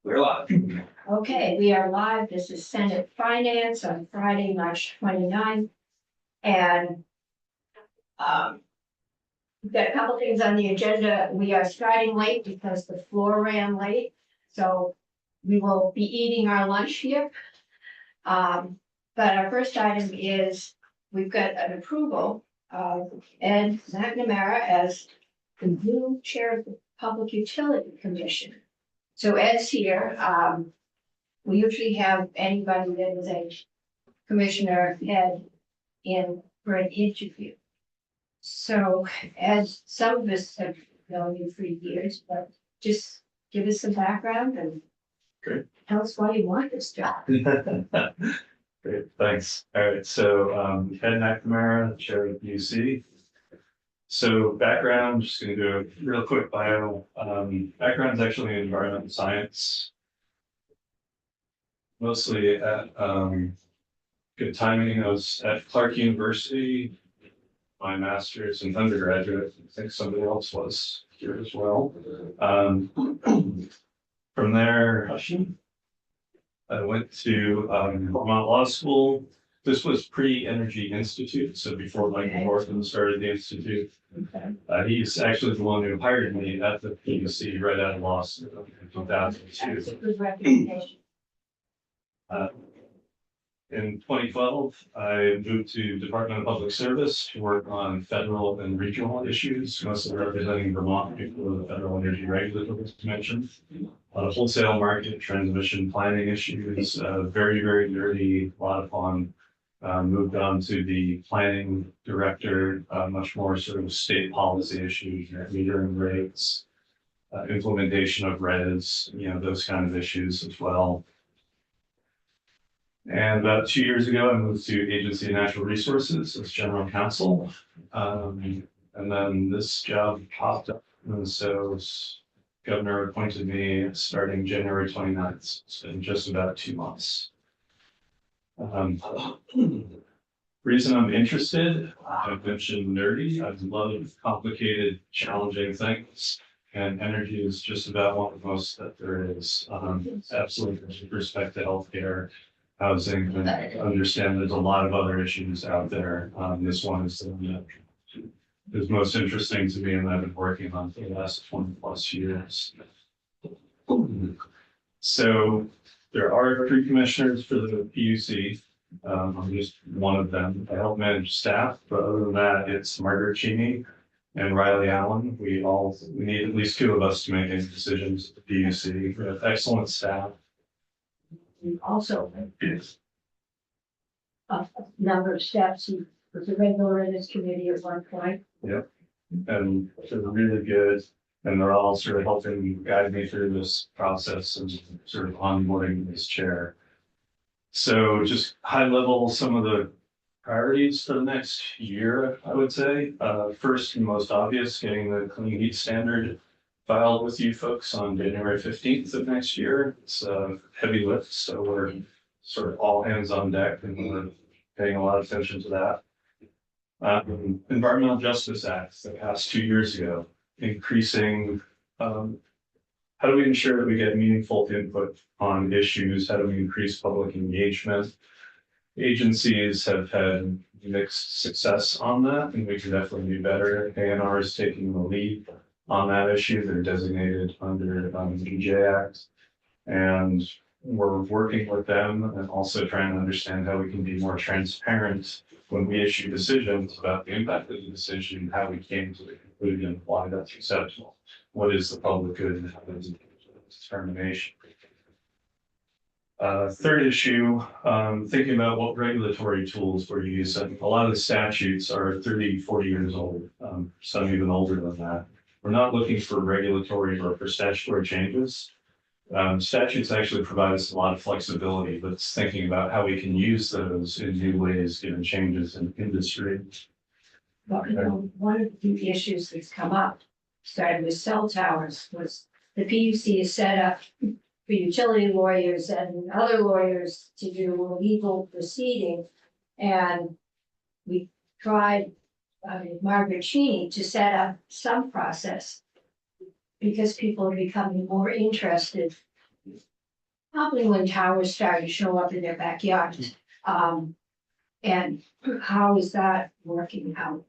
We're live. Okay, we are live. This is Senate Finance on Friday, March 29th. And we've got a couple things on the agenda. We are starting late because the floor ran late. So we will be eating our lunch here. But our first item is we've got an approval of Ed McNamara as the new chair of the Public Utility Commission. So Ed's here. We usually have anybody that is a commissioner head in for an interview. So as some of us have known you for years, but just give us some background and Great. Tell us why you want this job. Great, thanks. All right, so Ed McNamara, chair of UC. So background, just going to do a real quick bio. Background is actually in environmental science. Mostly at good timing. I was at Clark University, my master's and undergraduate. I think somebody else was here as well. From there, I went to Vermont Law School. This was pre-Energy Institute, so before Michael Horton started the institute. Okay. He's actually the one who hired me at the PUC right out of law school in 2002. That's a good recommendation. In 2012, I moved to Department of Public Service to work on federal and regional issues, mostly representing Vermont before the Federal Energy Regulatory Commission. Wholesale market transmission planning issues, very, very nerdy, a lot of fun. Moved on to the planning director, much more sort of state policy issues, metering rates, implementation of RES, those kind of issues as well. And about 2 years ago, I moved to Agency of Natural Resources as general counsel. And then this job popped up. And so governor appointed me starting January 29th. It's been just about 2 months. Reason I'm interested, I've mentioned nerdy. I love complicated, challenging things. And energy is just about one of the most that there is. Absolutely with respect to healthcare, housing, and understand there's a lot of other issues out there. This one is the one that is most interesting to me and I've been working on for the last 20 plus years. So there are 3 commissioners for the PUC. I'm just one of them. I help manage staff, but other than that, it's Margaret Cheney and Riley Allen. We need at least 2 of us to make any decisions at the PUC. We have excellent staff. Also, Yes. a number of steps. He was a regular in this committee at one point. Yep. And they're really good. And they're all sort of helping guide me through this process and sort of onboarding this chair. So just high level, some of the priorities for the next year, I would say. First and most obvious, getting the clean heat standard filed with you folks on January 15th of next year. It's a heavy lift, so we're sort of all hands on deck and we're paying a lot of attention to that. Environmental Justice Act that passed 2 years ago, increasing, how do we ensure that we get meaningful input on issues? How do we increase public engagement? Agencies have had mixed success on that, and we can definitely do better. ANR is taking the lead on that issue. They're designated under the EJ Act, and we're working with them and also trying to understand how we can be more transparent when we issue decisions about the impact of the decision, how we came to the conclusion, why that's acceptable. What is the public good and how does it determination? Third issue, thinking about what regulatory tools we're using. A lot of the statutes are 30, 40 years old, some even older than that. We're not looking for regulatory or for statutory changes. Statutes actually provide us a lot of flexibility, but it's thinking about how we can use those in new ways given changes in industry. But one of the issues that's come up, starting with cell towers, was the PUC is set up for utility lawyers and other lawyers to do legal proceeding. And we tried, Margaret Cheney to set up some process because people are becoming more interested. Probably when towers start to show up in their backyards. And how is that working out?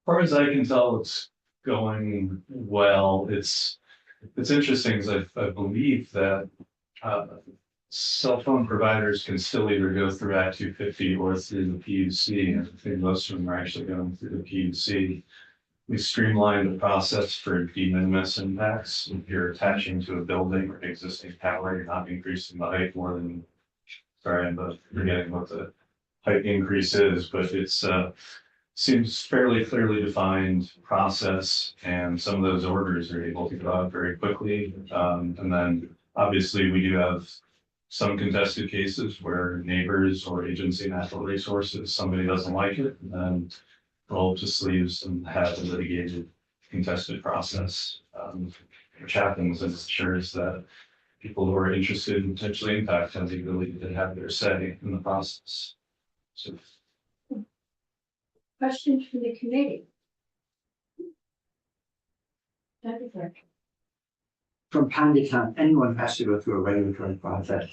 Far as I can tell, it's going well. It's interesting because I believe that cell phone providers can still either go through Act 250 or through the PUC. And I think most of them are actually going through the PUC. We streamlined the process for de minimis impacts. If you're attaching to a building or an existing tower, you're not increasing the height more than, sorry, I'm forgetting what the height increase is, but it's seems fairly clearly defined process, and some of those orders are able to go out very quickly. And then obviously we do have some contested cases where neighbors or agency natural resources, somebody doesn't like it, and roll up the sleeves and have a litigated contested process, which happens and ensures that people who are interested in potentially impact have the ability to have their say in the process. So. Questions from the committee? From time to time, anyone has to go through a regulatory process.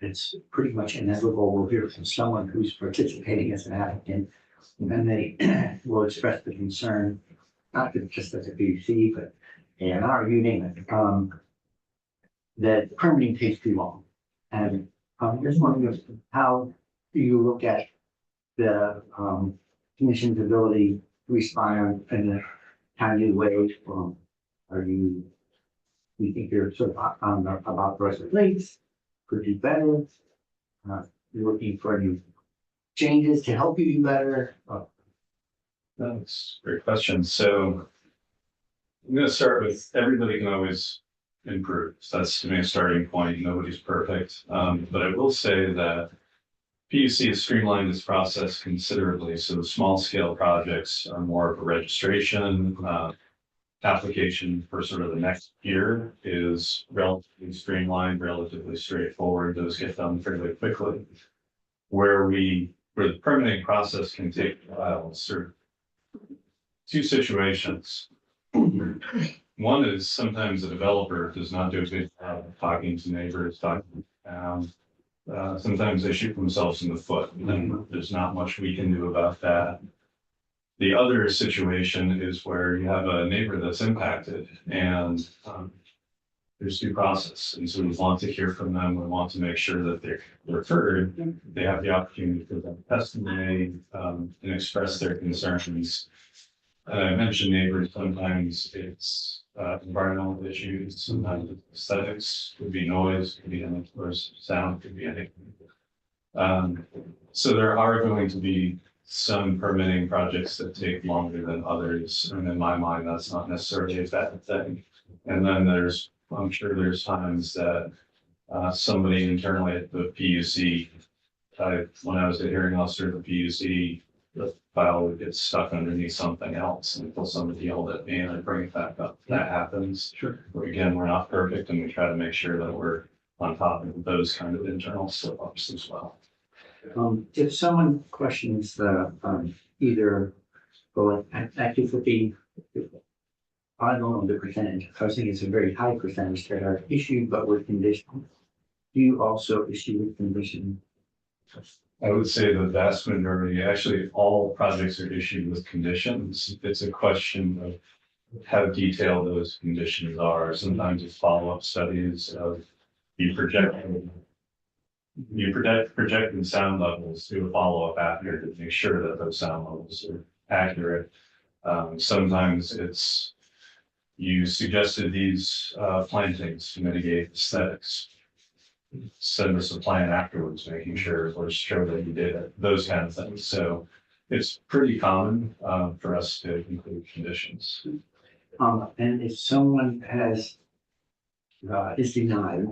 It's pretty much inevitable. We'll hear from someone who's participating as an applicant, and then they will express the concern, not just as a PUC, but A&R, you name it, that permitting takes too long. And I'm just wondering how do you look at the commission's ability to respond in a timely way? Do you think you're sort of about the rest of the place? Could do better? You're looking for any changes to help you do better? That's a great question. So I'm going to start with everybody can always improve. So that's to me a starting point. Nobody's perfect. But I will say that PUC has streamlined this process considerably. So the small scale projects are more of a registration. Application for sort of the next year is relatively streamlined, relatively straightforward. Those get done fairly quickly. Where the permitting process can take a while, sort of two situations. One is sometimes a developer does not do a good job of talking to neighbors, sometimes they shoot themselves in the foot, and there's not much we can do about that. The other situation is where you have a neighbor that's impacted and there's due process. And so we want to hear from them. We want to make sure that they're heard. They have the opportunity for them to testimony and express their concerns. I mentioned neighbors, sometimes it's environmental issues, sometimes it's aesthetics, could be noise, could be anything, or sound, could be anything. So there are going to be some permitting projects that take longer than others. And in my mind, that's not necessarily a bad thing. And then I'm sure there's times that somebody internally at the PUC, when I was a hearing officer at the PUC, the file would get stuck underneath something else until somebody yelled at me and I bring it back up. That happens. Sure. But again, we're not perfect and we try to make sure that we're on top of those kind of internal slip-ups as well. If someone questions the either active for the, I don't know the percentage. I was thinking it's a very high percentage that are issued but with conditions. Do you also issue with conditions? I would say the vast majority, actually all projects are issued with conditions. It's a question of how detailed those conditions are. Sometimes it's follow-up studies of projected sound levels to a follow-up after to make sure that those sound levels are accurate. Sometimes it's you suggested these plantings to mitigate aesthetics. Send us a plan afterwards, making sure or show that you did it, those kind of things. So it's pretty common for us to include conditions. And if someone has is denied,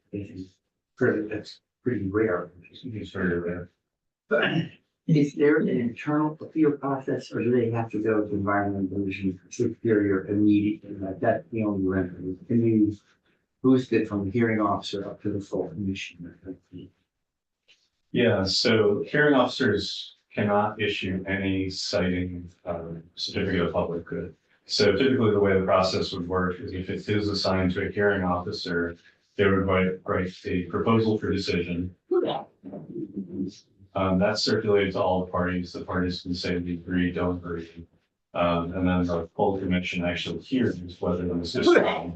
that's pretty rare. It's very rare. But is there an internal appeal process, or do they have to go to environmental division superior immediately? Like that's the only remedy. Can you boost it from the hearing officer up to the full commission? Yeah, so hearing officers cannot issue any citing certificate of public good. So typically the way the process would work is if it is assigned to a hearing officer, they would write a proposal for decision. That's circulated to all the parties. The parties can say they agree, don't agree. And then the full commission actually hears whether the decision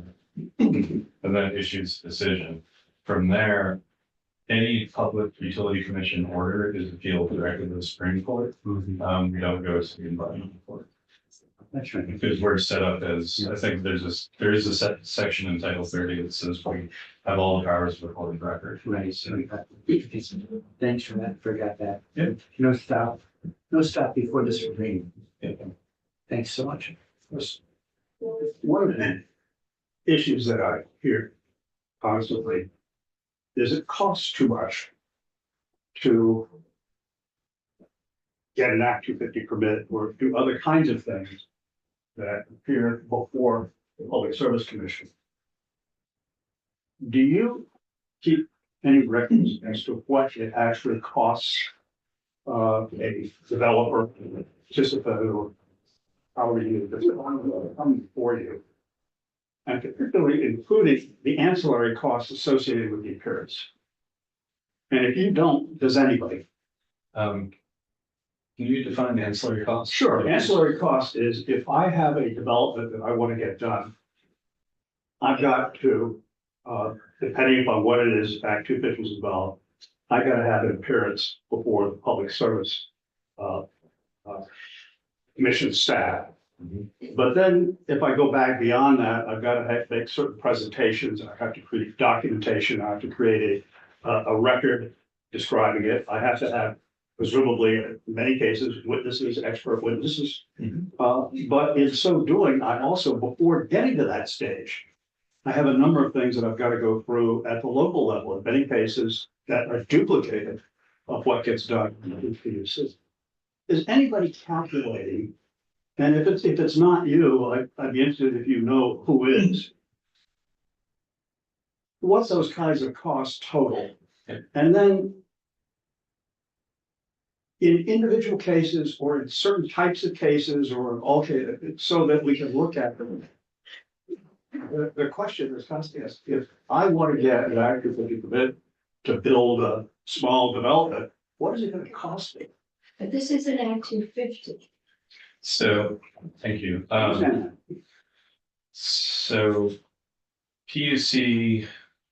and then issues a decision. From there, any public utility commission order is appealed directly to the Supreme Court. We don't go to the environmental court. That's right. Because we're set up as, I think there is a section in Title 30 that says we have all the powers of recorded record. Right, so, thanks for that, forgot that. Yeah. No stop before the Supreme. Yeah. Thanks so much. One of the issues that I hear constantly is it costs too much to get an Act 250 permit or do other kinds of things that appear before the Public Service Commission. Do you keep any records as to what it actually costs a developer, participant, or however you do this, coming for you? And particularly including the ancillary costs associated with the appearance. And if you don't, does anybody? Can you define the ancillary costs? Sure, ancillary cost is if I have a development that I want to get done, I've got to, depending upon what it is, Act 250 is involved, I gotta have an appearance before the public service commission staff. But then if I go back beyond that, I've got to make certain presentations, I have to create documentation, I have to create a record describing it. I have to have presumably, in many cases, witnesses, expert witnesses. But in so doing, I also, before getting to that stage, I have a number of things that I've got to go through at the local level, in many cases that are duplicated of what gets done in the PUC. Is anybody calculating? And if it's not you, I'd be interested if you know who is. What's those kinds of costs total? And then in individual cases or in certain types of cases or in all cases, so that we can look at them. The question is constantly asked, if I want to get an Act 250 permit to build a small development, what is it going to cost me? But this is an Act 250. So, thank you. So PUC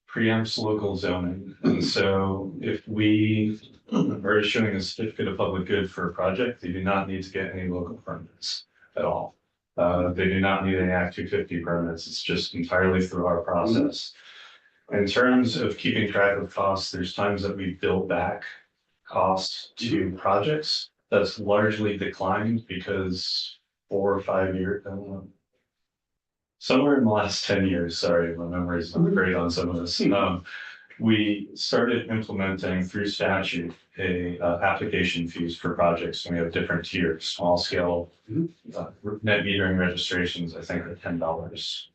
preempts local zoning. And so if we are issuing a certificate of public good for a project, they do not need to get any local permits at all. They do not need any Act 250 permits. It's just entirely through our process. In terms of keeping track of costs, there's times that we bill back costs to projects. That's largely declined because 4 or 5 years, I don't know, somewhere in the last 10 years, sorry, my memory's not great on some of this. We started implementing through statute application fees for projects. And we have different tiers, small scale, net metering registrations, I think are $10,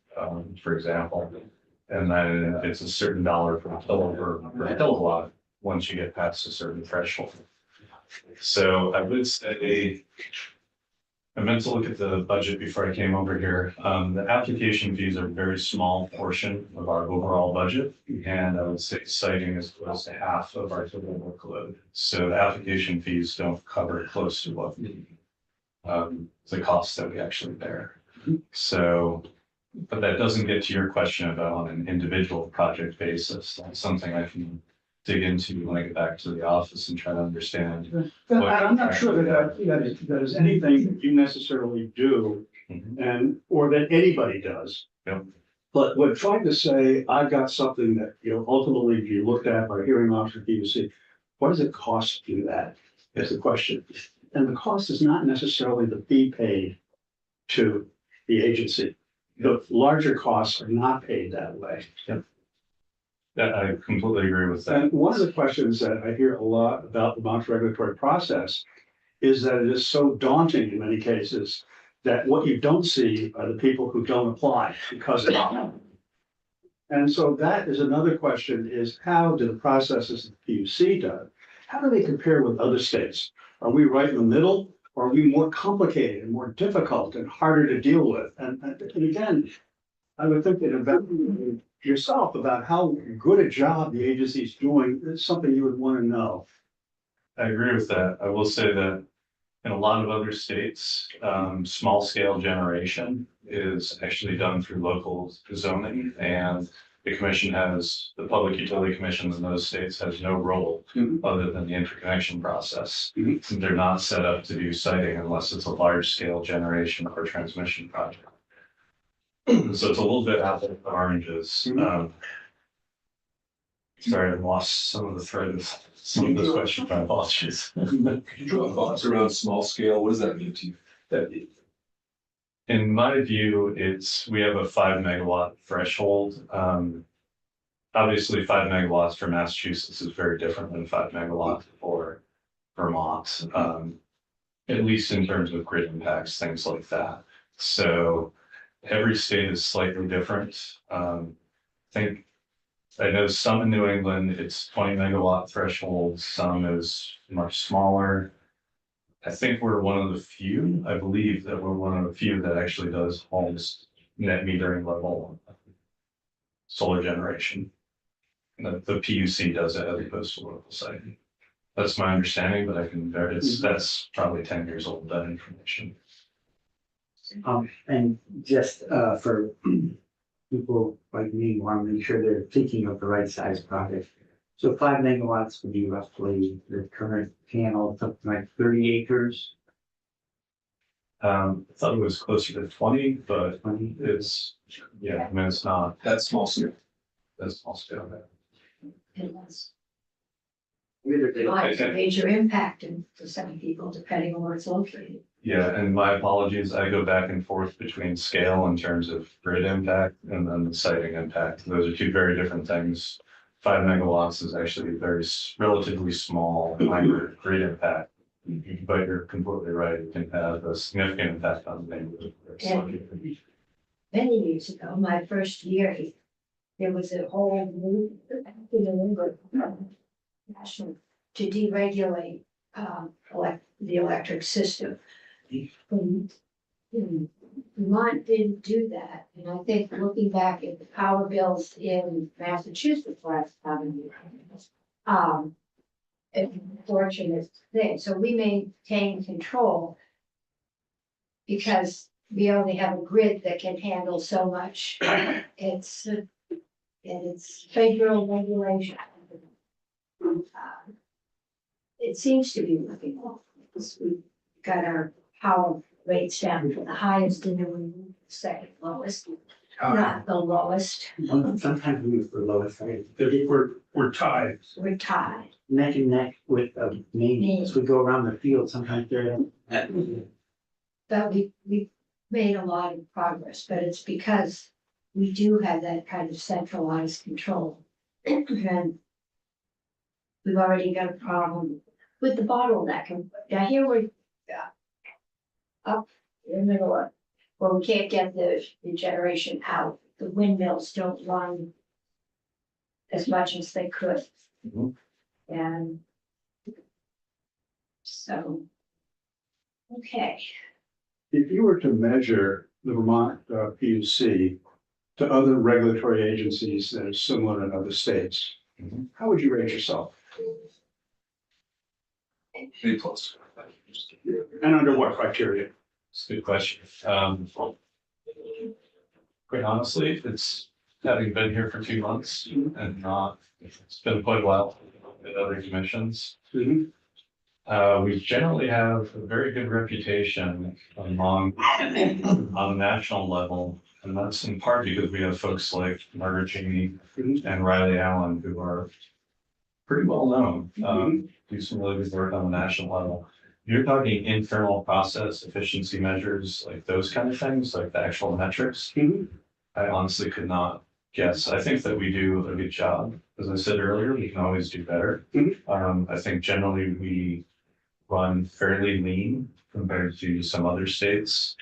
for example. And then it's a certain dollar per kilowatt once you get past a certain threshold. So I would say, I meant to look at the budget before I came over here. The application fees are a very small portion of our overall budget. And I would say citing is close to half of our total workload. So the application fees don't cover close to what the costs that we actually bear. So, but that doesn't get to your question about on an individual project basis. That's something I can dig into when I get back to the office and try to understand. But I'm not sure that is anything that you necessarily do and, or that anybody does. Yep. But when trying to say, I've got something that, ultimately be looked at by a hearing officer, PUC, what does it cost to do that? Is the question. And the cost is not necessarily the fee paid to the agency. The larger costs are not paid that way. Yep. Yeah, I completely agree with that. And one of the questions that I hear a lot about the Vermont regulatory process is that it is so daunting in many cases that what you don't see are the people who don't apply because of it. And so that is another question, is how do the processes that the PUC does, how do they compare with other states? Are we right in the middle? Or are we more complicated and more difficult and harder to deal with? And again, I would think that evaluating yourself about how good a job the agency is doing is something you would want to know. I agree with that. I will say that in a lot of other states, small scale generation is actually done through local zoning, and the Public Utility Commission in those states has no role other than the interconnection process. They're not set up to do siting unless it's a large scale generation or transmission project. So it's a little bit apples to oranges. Sorry, I lost some of the thread of some of those questions. My apologies. Could you draw thoughts around small scale? What does that mean to you? In my view, we have a 5 megawatt threshold. Obviously 5 megawatts for Massachusetts is very different than 5 megawatts for Vermont. At least in terms of grid impacts, things like that. So every state is slightly different. I know some in New England, it's 20 megawatt threshold, some is much smaller. I think we're one of the few, I believe that we're one of the few that actually does almost net metering level solar generation. The PUC does it as opposed to local siting. That's my understanding, but that's probably 10 years old, that information. And just, for people like me, want to make sure they're thinking of the right size project. So 5 megawatts would be roughly the current panel, something like 30 acres, I thought it was closer to 20, but 20. it's, yeah, I mean, it's not That's small scale. that small scale. And that's I- a major impact for some people, depending on where it's located. Yeah, and my apologies, I go back and forth between scale in terms of grid impact and then the siting impact. Those are two very different things. 5 megawatts is actually relatively small minor grid impact. But you're completely right, it can have a significant impact on the neighborhood. Many years ago, my first year, there was a whole move in the England national to deregulate the electric system. Vermont didn't do that, and I think looking back at the power bills in Massachusetts last time, it's a fortunate thing. So we maintain control because we only have a grid that can handle so much. It's federal regulation. It seems to be working well. We got our power rates down to the highest and then we second lowest, not the lowest. Sometimes we use the lowest rate. We're tied. We're tied. Neck and neck with Maine, as we go around the field, sometimes they're. But we made a lot of progress, but it's because we do have that kind of centralized control. And we've already got a problem with the bottleneck. And now here we're up in the middle of, where we can't get the generation out. The windmills don't run as much as they could. Mhm. And so, okay. If you were to measure the Vermont PUC to other regulatory agencies that are similar in other states, how would you rate yourself? A plus. And under what criteria? It's a good question. Quite honestly, it's having been here for 2 months and it's been quite a while at other commissions. We generally have a very good reputation on a national level, and that's in part because we have folks like Margaret Cheney and Riley Allen who are pretty well known, do some really good work on the national level. You're talking internal process efficiency measures, like those kind of things, like the actual metrics. I honestly could not guess. I think that we do a good job. As I said earlier, we can always do better. I think generally we run fairly lean compared to some other states.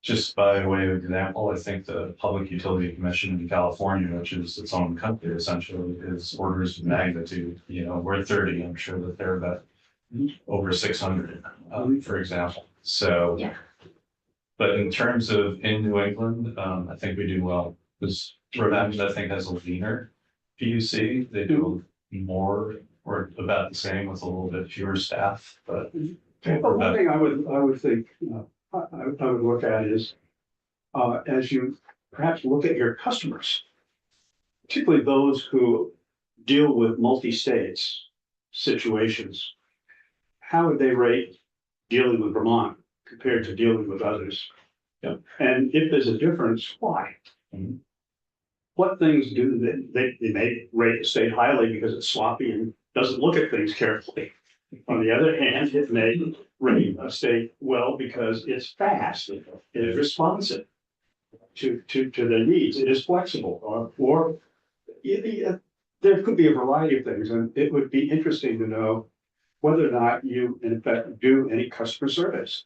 Just by way of example, I think the Public Utility Commission in California, which is its own country essentially, is orders of magnitude. We're 30. I'm sure that they're about over 600, for example. So. Yeah. But in terms of in New England, I think we do well, because Rhode Island, I think, has a leaner PUC. They do more or about the same with a little bit fewer staff, but. But one thing I would think, I would look at is, as you perhaps look at your customers, particularly those who deal with multi-states situations, how would they rate dealing with Vermont compared to dealing with others? Yeah. And if there's a difference, why? Mhm. What things do they may rate the state highly because it's sloppy and doesn't look at things carefully. On the other hand, it may rate a state well because it's fast, it is responsive to their needs, it is flexible, or there could be a variety of things, and it would be interesting to know whether or not you in fact do any customer surveys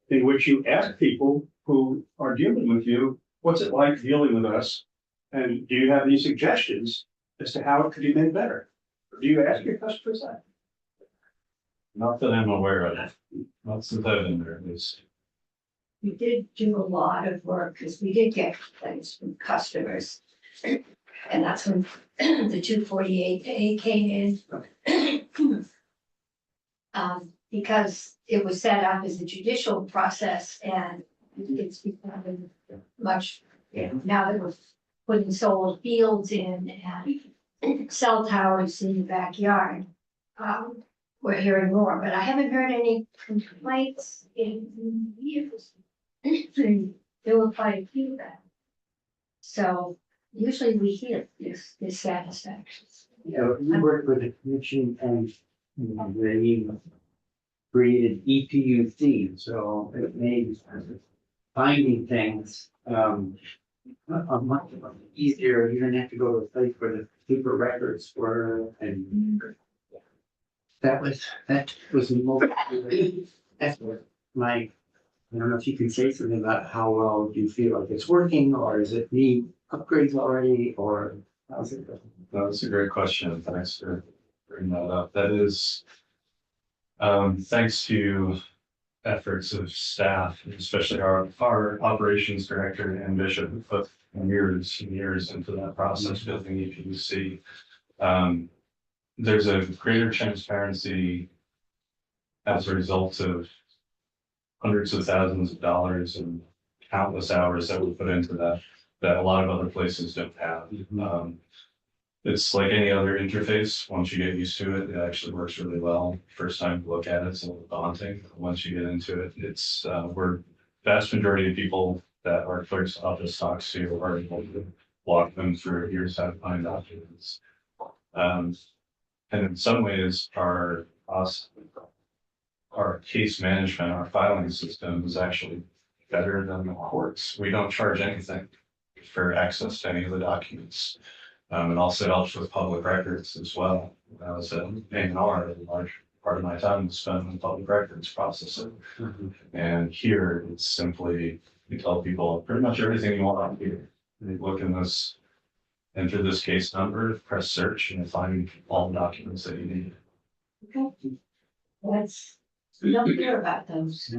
in which you ask people who are dealing with you, what's it like dealing with us? And do you have any suggestions as to how it could be made better? Do you ask your customers that? Not that I'm aware of, not since I've been there, at least. We did do a lot of work because we did get complaints from customers. And that's when the 248A came in. Because it was set up as a judicial process and it's becoming much, now that we're putting solar fields in and cell towers in the backyard. We're hearing more, but I haven't heard any complaints in years. There were quite a few then. So usually we hear this satisfaction. We worked with the commission and they created EPUC, so it made finding things much easier. You didn't have to go to a place where the paper records were, and that was most. That's what my. I don't know if you can say something about how well you feel like it's working, or is it need upgrades already, or how's it going? That's a great question. Thanks for bringing that up. That is, thanks to efforts of staff, especially our operations director and Bishop, who put years and years into that process, building EPUC. There's a greater transparency as a result of hundreds of thousands of dollars and countless hours that we put into that a lot of other places don't have. It's like any other interface. Once you get used to it, it actually works really well. First time you look at it, it's a little daunting. Once you get into it, it's we're vast majority of people that our clerk's office talks to are able to walk them through here's how to find documents. And in some ways, our case management, our filing system is actually better than the courts. We don't charge anything for access to any of the documents. It also helps with public records as well. When I was at A&R, a large part of my time was spent on public records processing. And here it's simply, you tell people pretty much everything you want here. You look in this, enter this case number, press search, and you find all the documents that you need. Okay. That's, we don't hear about those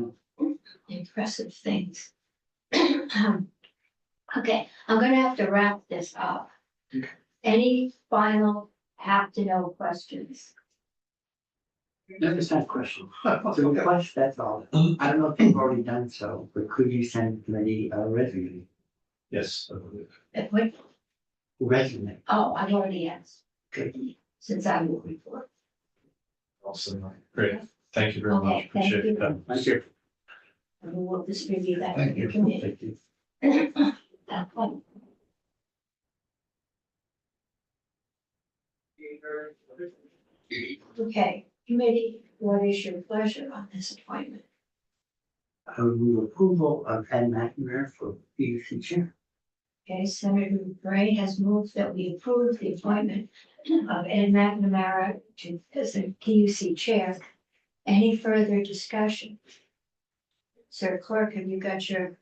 impressive things. Okay, I'm gonna have to wrap this up. Any final have to know questions? I just have a question. So request, that's all. I don't know if you've already done so, but could you send me a resume? Yes, I believe. What? Resume. Oh, I've already asked, Okay. since I'm looking for it. Also, great. Thank you very Okay, much. thank Appreciate you. it. Thank you. And we will distribute that to Thank the you. committee. Thank you. That one. Okay, committee, what is your pleasure on this appointment? I would move approval of Ed McNamara for PUC chair. Okay, Senator Gray has moved that we approve the appointment of Ed McNamara to, as a PUC chair. Any further discussion? Sir Clerk, have you got your,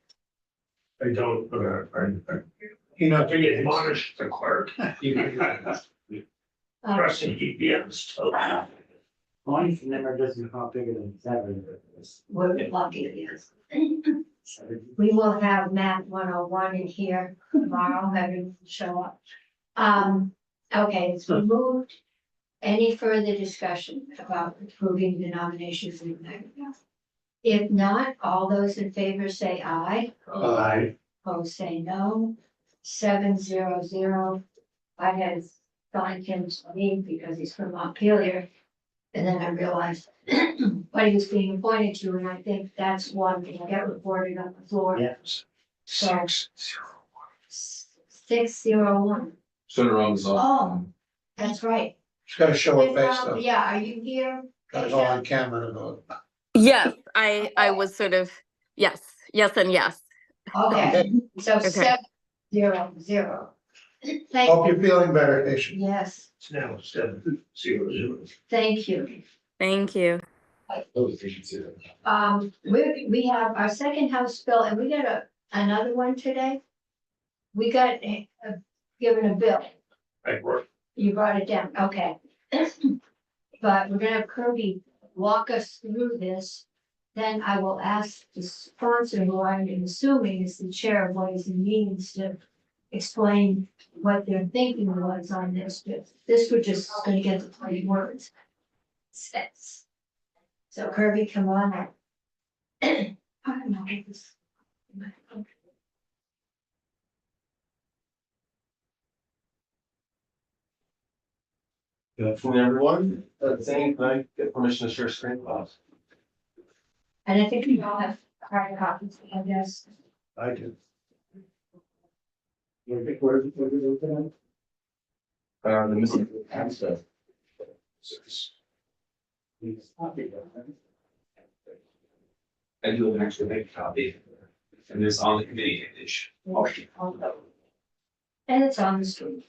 I don't, you know, to get admonished the clerk. Trusting he be on his toes. One number doesn't come out bigger than 7. We're lucky, yes. We will have Math 101 in here tomorrow, having show up. Okay, it's been moved. Any further discussion about approving the nominations in the magazine? If not, all those in favor say aye. Aye. Opposed say no. 700. I had signed him to me because he's from Montpelier. And then I realized what he was being appointed to, and I think that's one that will get reported on the floor. Yeah. So 601. Center on the Oh, that's right. It's gotta show a face though. Yeah, are you here? Gotta go on camera to vote. Yes, I was sort of, yes, and yes. Okay, so Okay. 700. Thank Hope you. you're feeling better, patient. Yes, It's now 700. thank you. Thank you. We have our second House bill, and we got another one today. We got given a bill. You brought it down, okay. But we're gonna have Kirby walk us through this. Then I will ask the sponsor, who I'm assuming is the chair of Ways and Means, to explain what their thinking was on this. But this we're just gonna get the plain words. Says. So Kirby, come on up. I don't know what this- Good afternoon, everyone. Zane, can I get permission to share screen? And I think we all have hard copies, I guess. I do. The missing stuff. I do have an extra big copy. And it's on the committee page. And it's on the screen.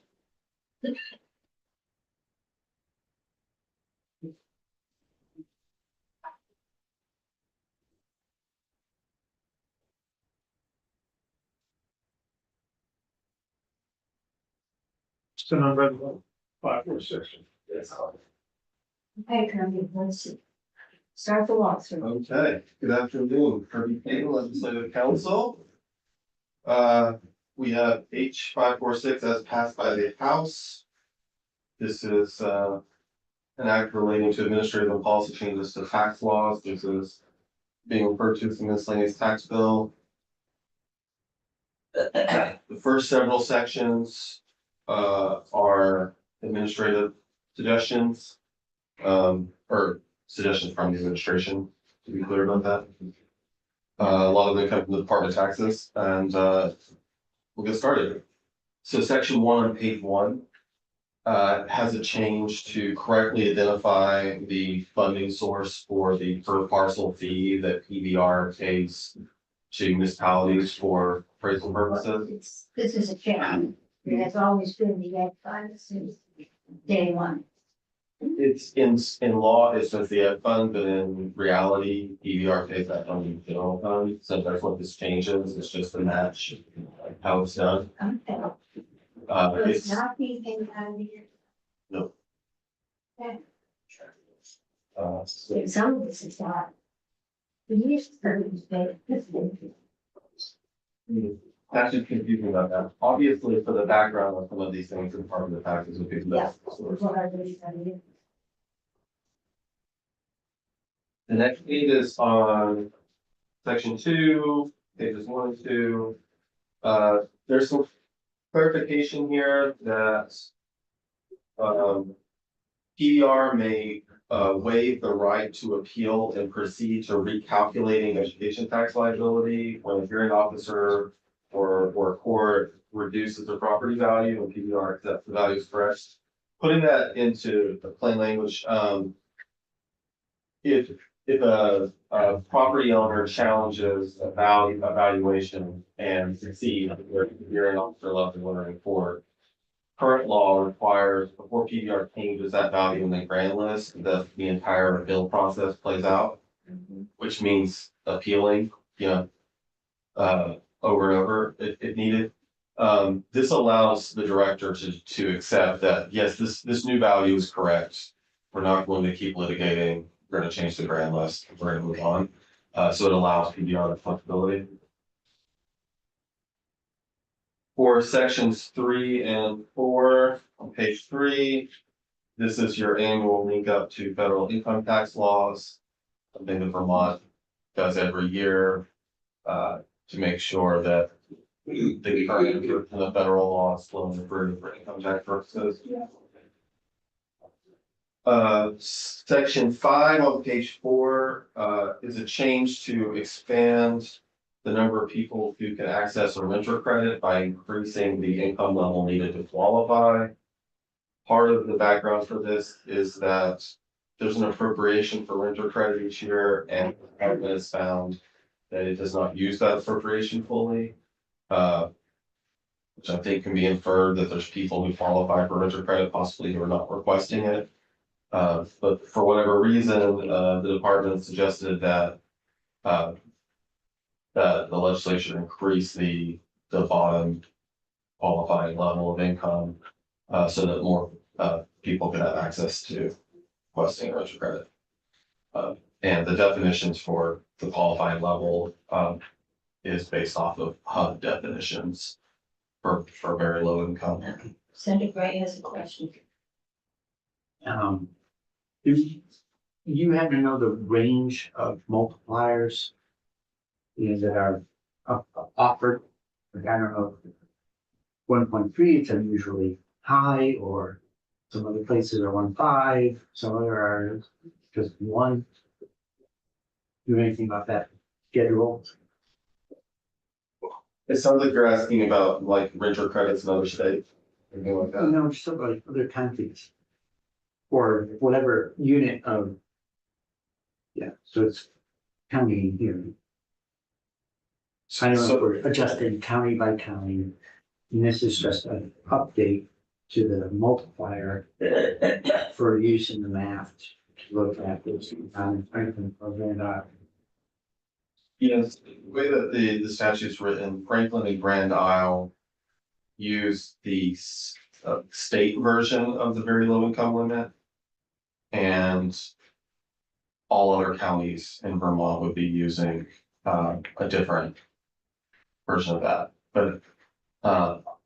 It's the number 546. Okay, Kirby, let's see. Start the walkthrough. Okay, good afternoon, Kirby Payne, Legislative Council. We have H 546 as passed by the House. This is an act relating to administrative and policy changes to tax laws. This is being referred to as the miscellaneous tax bill. The first several sections are administrative suggestions. Or suggestions from the administration, to be clear about that. A lot of them come from the Department of Taxes, and we'll get started. So section 1 on page 1 has a change to correctly identify the funding source for the per parcel fee that PBR pays to municipalities for appraisal purposes. This is a change. It has always been the ed fund since day one. It's in law, it's just the ed fund, but in reality, PBR pays that fund in general fund, so that's what this changes, it's just a match, like how it's done. Okay. So it's It's, not being paid out of the. no. Okay. So Some of this is not. The use is paid. that's just confusing about that, obviously, for the background of some of these things, the Department of Taxes would be the Yeah. best source. What are they studying? The next page is on section 2, pages 1 and 2. There's some clarification here that PBR may waive the right to appeal and proceed to recalculating education tax liability when a hearing officer or a court reduces the property value and PBR accepts the value is correct. Putting that into the plain language, if a property owner challenges a evaluation and succeeds, where the hearing officer left and wondering court, current law requires before PBR changes that value in the grant list, that the entire appeal process plays out, which means appealing, over and over if needed. This allows the director to accept that, yes, this new value is correct. we're not going to keep litigating, we're gonna change the grand list, we're gonna move on. So it allows PBR flexibility. For sections 3 and 4, on page 3, this is your annual link up to federal income tax laws. Something that Vermont does every year, to make sure that the current and the federal laws flowing through for income tax purposes. Section 5 on page 4, is a change to expand the number of people who can access a renter credit by increasing the income level needed to qualify. Part of the background for this is that there's an appropriation for renter credit each year, and the department has found that it does not use that appropriation fully. Which I think can be inferred that there's people who qualify for renter credit possibly who are not requesting it. But for whatever reason, the department suggested that that the legislature increase the bottom qualifying level of income, so that more people can have access to requesting a renter credit. And the definitions for the qualifying level is based off of HUD definitions for very low income. Senator Gray has a question. Do you happen to know the range of multipliers that are offered? Like, I don't know, 1.3, it's unusually high, or some other places are 1.5, some other are just 1. Do you know anything about that schedule? It sounds like you're asking about like renter credits in other states, anything like that. No, just about like other countries. Or whatever unit of. Yeah, so it's county here. I don't know if we're adjusting county by county. And this is just an update to the multiplier for use in the math to look at this Franklin program. Yes, the way that the statute's written, Franklin and Grand Isle use the state version of the very low income limit. And all other counties in Vermont would be using a different version of that. But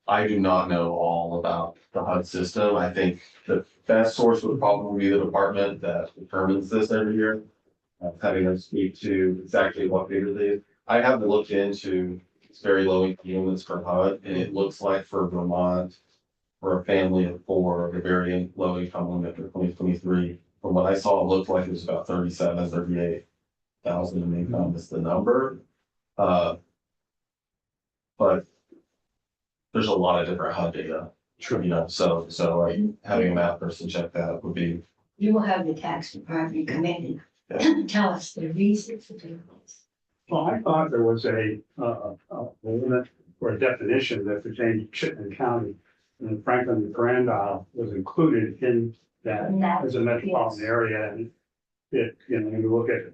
I do not know all about the HUD system. I think the best source would probably be the department that determines this every year. Having them speak to exactly what figure they use. I haven't looked into very low income limits for HUD, and it looks like for Vermont, for a family of 4, the very low income limit for 2023. From what I saw, it looked like it was about 38,000 in income is the number. But there's a lot of different HUD data, you know, so like having a math person check that would be. You will have the tax department come in and tell us the reason for doing this. Well, I thought there was a limit or a definition that pertained to Chittenden County. And Franklin and Grand Isle was included in that as a metropolitan area. And it, you know, when you look at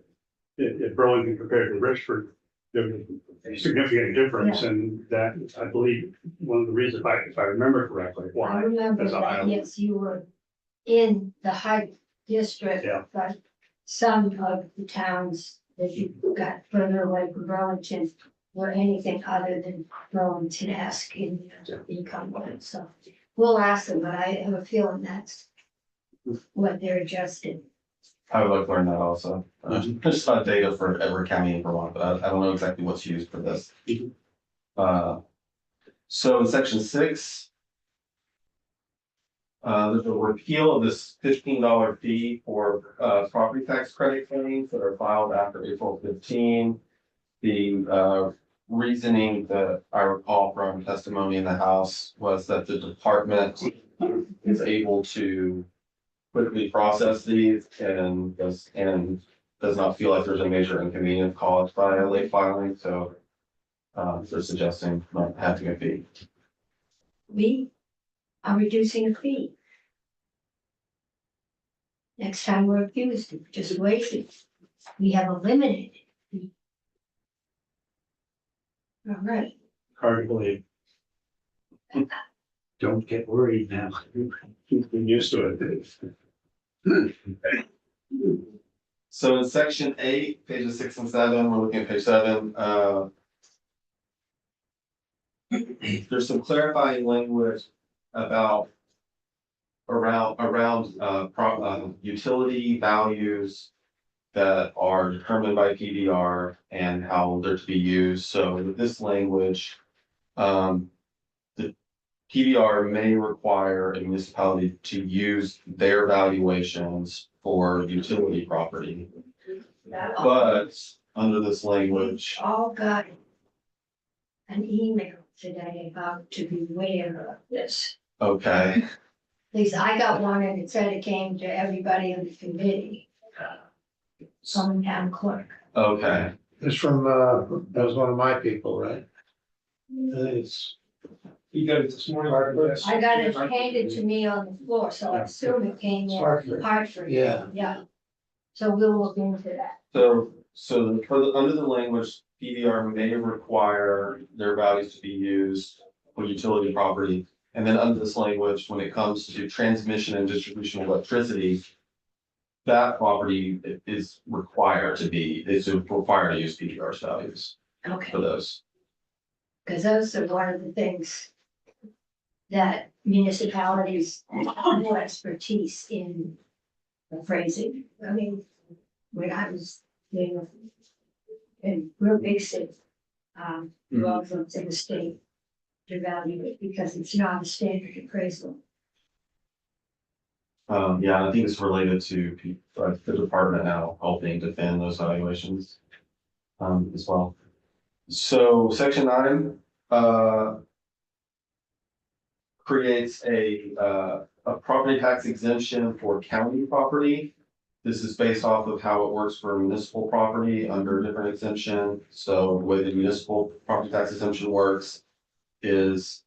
it, Burlington compared to Richford, there was a significant difference. And that, I believe, one of the reasons, if I remember correctly, I why. remember As a that, Highland. yes, you were in the HUD district, Yeah. but some of the towns that you got further away from Burlington were anything other than Burlington-esque in the income limit, so we'll ask them, but I have a feeling that's what they're adjusting. I would like to learn that also. There's not data for every county in Vermont, but I don't know exactly what's used for this. So in section 6. There's a repeal of this $15 fee for property tax credit claims that are filed after April 15. The reasoning that I recall from testimony in the House was that the department is able to quickly process these and does not feel like there's a major inconvenience caused by a late filing. So they're suggesting not having a fee. We are reducing a fee. Next time we're accused of just waiting, we have eliminated fee. All right, Hard to believe. Don't get worried now. He's been used to it. So in section 8, pages 6 and 7, we're looking at page 7, there's some clarifying language about utility values that are determined by PDR and how they're to be used. So with this language, the PDR may require a municipality to use their valuations for utility property. But under this language, All got an email today about to beware of this. okay, At least I got one and it said it came to everybody in the committee. Some town clerk. okay, It's from, that was one of my people, right? It's. You got it this morning, I got it handed to me on the floor, so I assume it came in Hartford. Hartford. Yeah. Yeah. So we'll look into that. so under the language, PDR may require their values to be used for utility property. And then under this language, when it comes to transmission and distribution of electricity, that property is required to use PDR's values Okay. for those. Because those are one of the things that municipalities have more expertise in appraising. I mean, when I was, in real big cities, well, it's in the state to value it because it's not a standard appraisal. Yeah, I think it's related to the department now helping defend those valuations. As well. So section 9, creates a property tax exemption for county property. This is based off of how it works for municipal property under a different exemption. So the way the municipal property tax exemption works is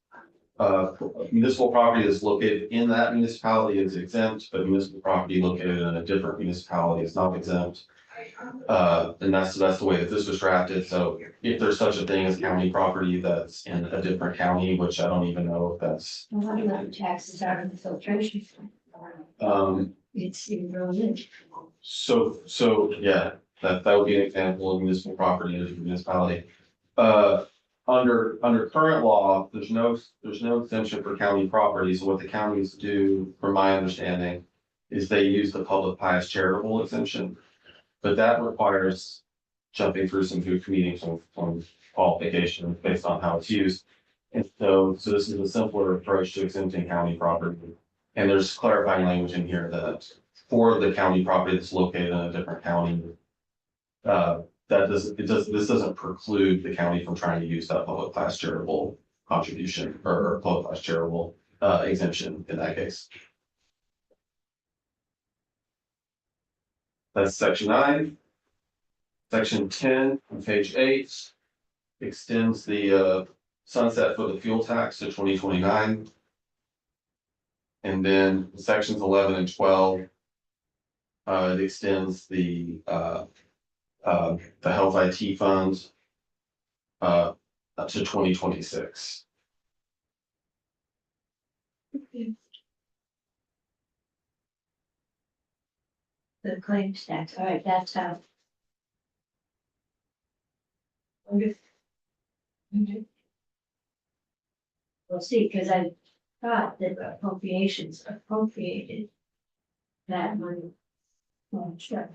municipal property is located in that municipality is exempt, but municipal property located in a different municipality is not exempt. And that's the way that this was drafted. So if there's such a thing as county property that's in a different county, which I don't even know if that's, Well, I know the taxes are in the filtration. It's in Berlin. so yeah, that would be an example of municipal property as a municipality. Under current law, there's no exemption for county properties. What the counties do, from my understanding, is they use the public pious charitable exemption. But that requires jumping through some hoops, meeting some qualifications based on how it's used. And so this is a simpler approach to exempting county property. And there's clarifying language in here that for the county property that's located in a different county, this doesn't preclude the county from trying to use that public class charitable contribution or public class charitable exemption in that case. That's section 9. Section 10 on page 8 extends the sunset for the fuel tax to 2029. And then sections 11 and 12, it extends the health IT funds up to 2026. The claims tax, all right, that's how. We'll see, because I thought that appropriations appropriated that money. Well, sure.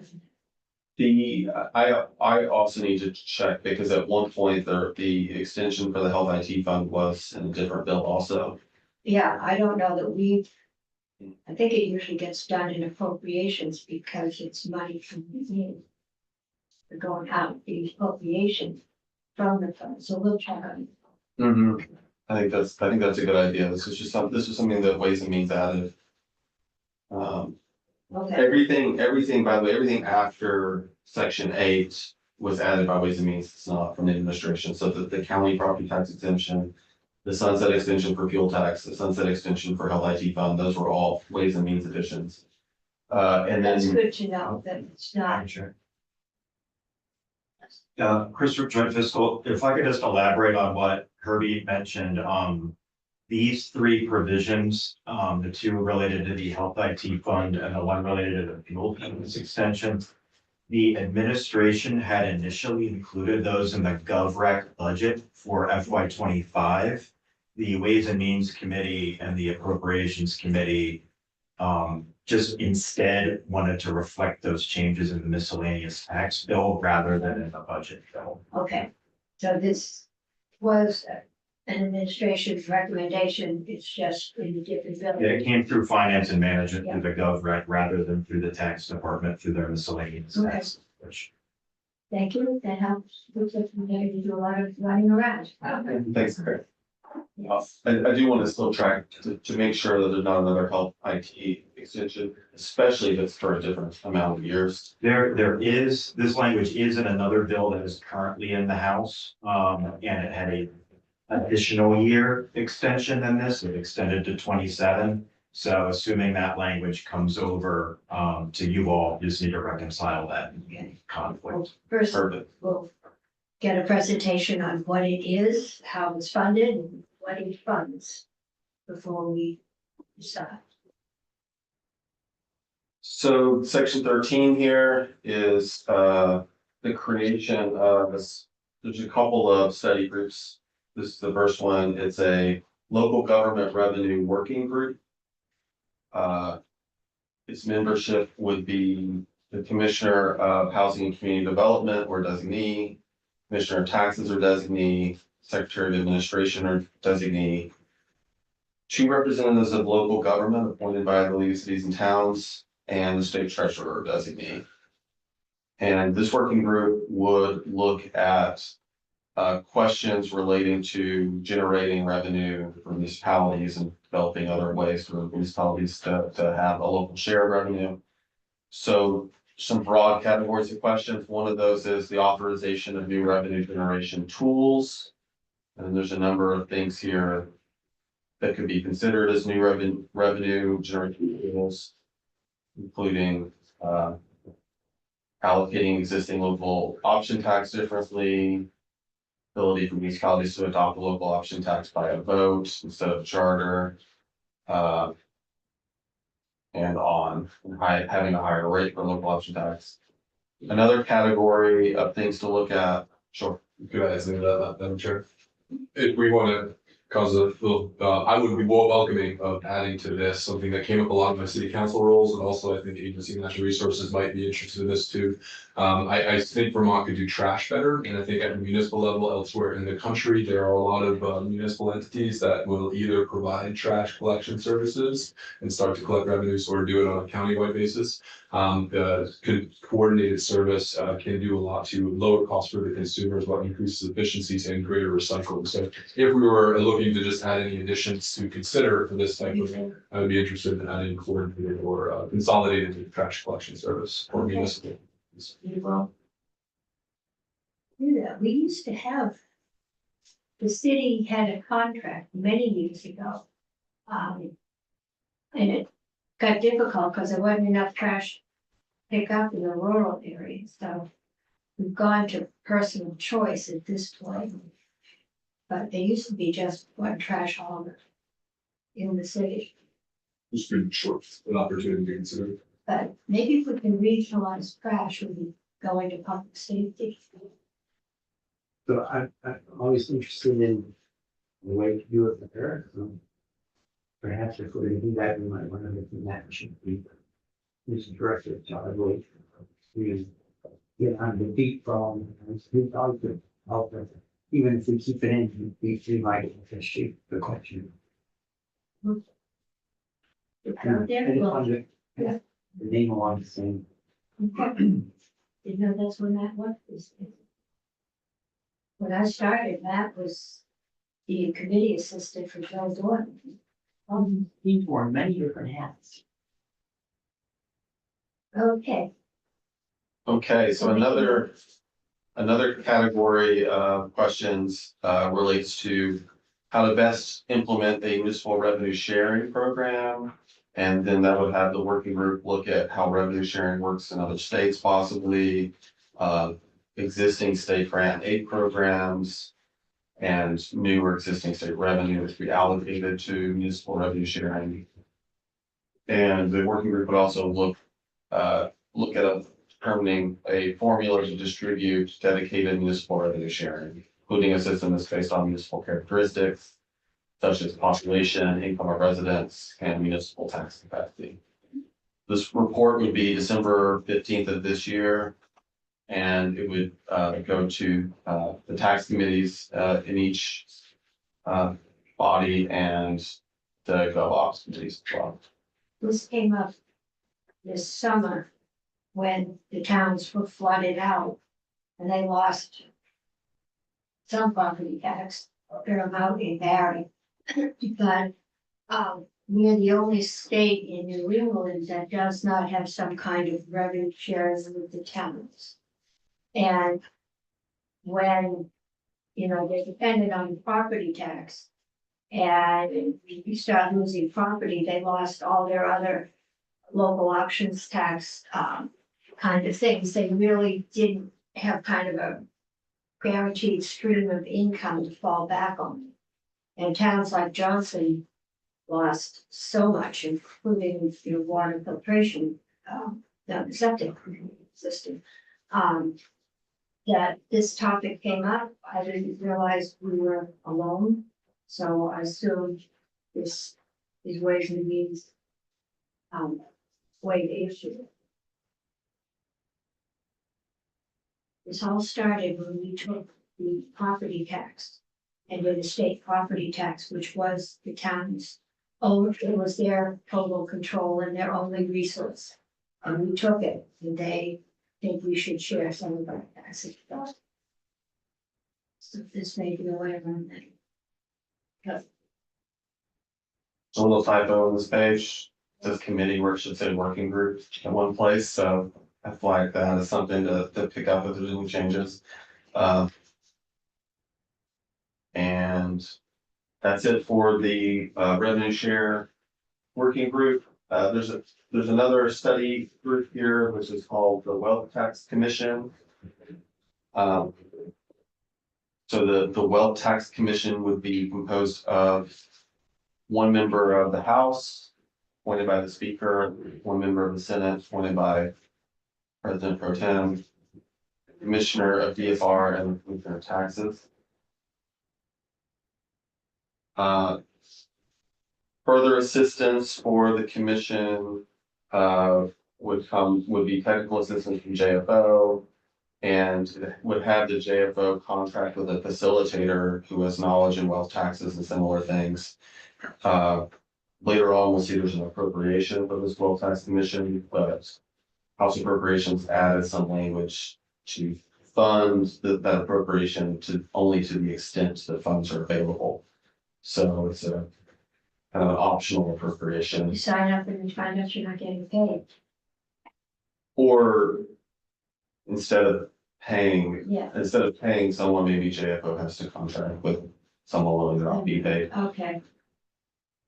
I also need to check because at one point the extension for the health IT fund was in a different bill also. Yeah, I don't know that I think it usually gets done in appropriations because it's money from the going out, the appropriation from the fund, so we'll check on it. I think that's a good idea. This is something that Ways and Means added. Okay, Everything, by the way, everything after section 8 was added by Ways and Means. It's not from the administration. So the county property tax exemption, the sunset extension for fuel tax, the sunset extension for health IT fund, those were all Ways and Means additions. And that's then, good to know that it's not. Sure. Christopher, Joint Fiscal, if I could just elaborate on what Herbie mentioned, these three provisions, the two related to the health IT fund and the one related to the fuel payments extension. The administration had initially included those in the GovRec budget for FY 25. The Ways and Means Committee and the Appropriations Committee just instead wanted to reflect those changes in the miscellaneous tax bill rather than in the budget bill. Okay, so this was an administration's recommendation, it's just in a different bill. It came through finance and management through the GovRec rather than through the tax department through their miscellaneous tax. Which Thank you, that helps, looks like we're going to do a lot of running around. Thanks, Craig. Yes. I do want to still track to make sure that there's not another health IT extension, especially if it's for a different amount of years. there is, this language is in another bill that is currently in the House. And it had a additional year extension than this, it extended to 27. So assuming that language comes over to you all, you just need to reconcile that conflict. First, Perfect. we'll get a presentation on what it is, how it's funded, and what it funds before we decide. So section 13 here is the creation of this. There's a couple of study groups. This is the first one. It's a local government revenue working group. Its membership would be the Commissioner of Housing and Community Development or designee, Commissioner of Taxes or designee, Secretary of Administration or designee, 2 representatives of local government appointed by the League of Cities and Towns, and the state treasurer or designee. And this working group would look at questions relating to generating revenue for municipalities and developing other ways for municipalities to have a local share of revenue. So some broad categories of questions. One of those is the authorization of new revenue generation tools. And there's a number of things here that could be considered as new revenue generating tools, including allocating existing local option tax differently, ability for municipalities to adopt a local option tax by a vote instead of a charter, and having a higher rate for local option tax. Another category of things to look at. Sure. Could I ask anything about that, Madam Chair? If we want to cause a little, I would be more welcoming of adding to this, something that came up a lot in my city council roles, and also I think Agency of Natural Resources might be interested in this too. I think Vermont could do trash better, and I think at the municipal level elsewhere in the country, there are a lot of municipal entities that will either provide trash collection services and start to collect revenues or do it on a countywide basis. Coordinated service can do a lot to lower costs for the consumers while increases efficiencies and greater recycling. So if we were looking to just add any additions to consider for this type of, I would be interested in adding coordinated or consolidated trash collection service or municipal. Well, yeah, we used to have, the city had a contract many years ago. And it got difficult because there wasn't enough trash pickup in the rural areas, so we've gone to personal choice at this point. But there used to be just one trash hauler in the city, Just been short, an opportunity to consider. but maybe if we can regionalize trash, we'll be going to public safety. So I'm always interested in the way to do it better. Perhaps if we're gonna do that, we might want to make that should be this director, Charlie Boyd. We get on the deep problem and speak out to help us. Even if we keep it in, we might shape the question. Out there, And well, under- yeah. The name along the same. didn't know that's when that was. When I started, Matt was the committee assistant for Joe Dorn. He wore many different hats. Okay, Okay, so another category of questions relates to how to best implement a municipal revenue sharing program. And then that would have the working group look at how revenue sharing works in other states, possibly existing state grant aid programs, and new or existing state revenue is reallocated to municipal revenue sharing. And the working group would also look at determining a formula to distribute dedicated municipal revenue sharing, including a system that's based on municipal characteristics, such as population, income of residents, and municipal tax capacity. This report would be December 15th of this year. And it would go to the tax committees in each body and the GovOps committees as well. This came up this summer when the towns were flooded out and they lost some property tax, a fair amount in Barry. But we're the only state in New England that does not have some kind of revenue sharing with the towns. And when, you know, they depended on property tax. And you start losing property, they lost all their other local options tax kind of things. They really didn't have kind of a guaranteed stream of income to fall back on. And towns like Johnson lost so much, including, you know, water filtration, the septic system. That this topic came up, I didn't realize we were alone. So I assumed this is ways and means way to issue it. This all started when we took the property tax and did a state property tax, which was the town's own, it was their total control and their only resource. And we took it, and they think we should share some of our taxes. So this may be a way around that. A little typo on this page, says committee where it should say working group in one place, so I flagged that as something to pick up if there's any changes. And that's it for the revenue share working group. There's another study group here, which is called the Wealth Tax Commission. So the Wealth Tax Commission would be composed of one member of the House, appointed by the Speaker, one member of the Senate, appointed by President Pro Tem, Commissioner of DFR, and Commissioner of Taxes. Further assistance for the commission would be technical assistance from JFO, and would have the JFO contract with a facilitator who has knowledge in wealth taxes and similar things. Later on, we'll see there's an appropriation for this wealth tax commission, but House Appropriations added some language to fund that appropriation only to the extent that funds are available. So it's a kind of an optional appropriation. You sign up and you find out you're not getting paid. Or instead of paying Yeah, someone, maybe JFO has to contract with someone willing to not be paid. okay.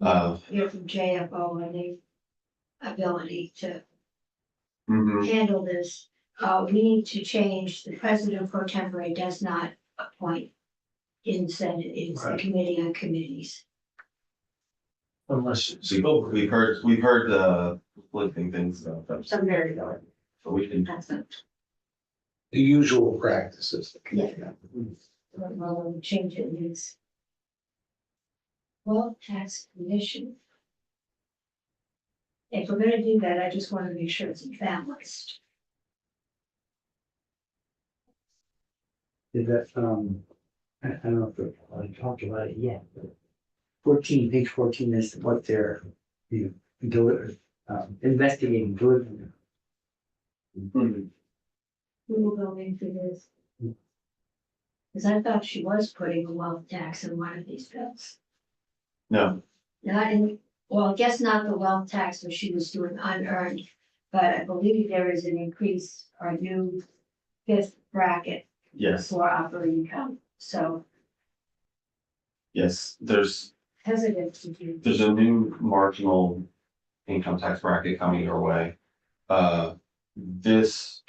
Uh, You're from JFO and the ability to mhm. handle this. We need to change, the president pro tempore does not appoint in Senate, it's the Right. committee on committees. Unless it's over. We've heard conflicting things about that, Some variability, so we can. that's not, The usual practices. well, we'll change it, it's Wealth Tax Commission. If we're gonna do that, I just wanna make sure it's balanced. Is that, I don't know if I talked about it yet, but 14, page 14 is what they're, investigating, delivering. Mhm. We will go into this. Cause I thought she was putting a wealth tax in one of these bills. No, Not in, well, I guess not the wealth tax, but she was doing unearned. But I believe there is an increase or a new fifth bracket yes, for operating income, so yes, there's hesitant to do. a new marginal income tax bracket coming your way. This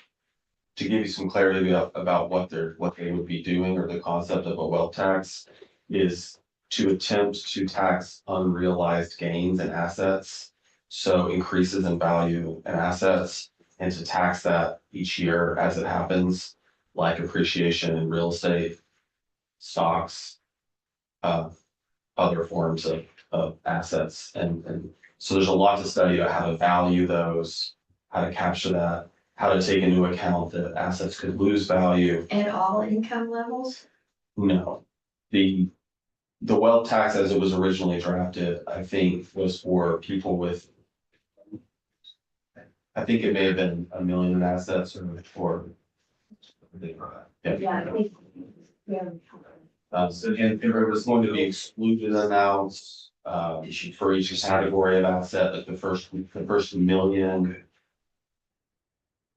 to give you some clarity about what they would be doing, or the concept of a wealth tax is to attempt to tax unrealized gains and assets. So increases in value and assets, and to tax that each year as it happens, like appreciation in real estate, stocks, other forms of assets. And so there's a lot to study about how to value those, how to capture that, how to take into account that assets could lose value. At all income levels? No, the wealth tax as it was originally drafted, I think, was for people with, I think it may have been 1 million in assets or. Yeah, I think, yeah. And there was going to be excluded amounts, for each category of asset, like the first million.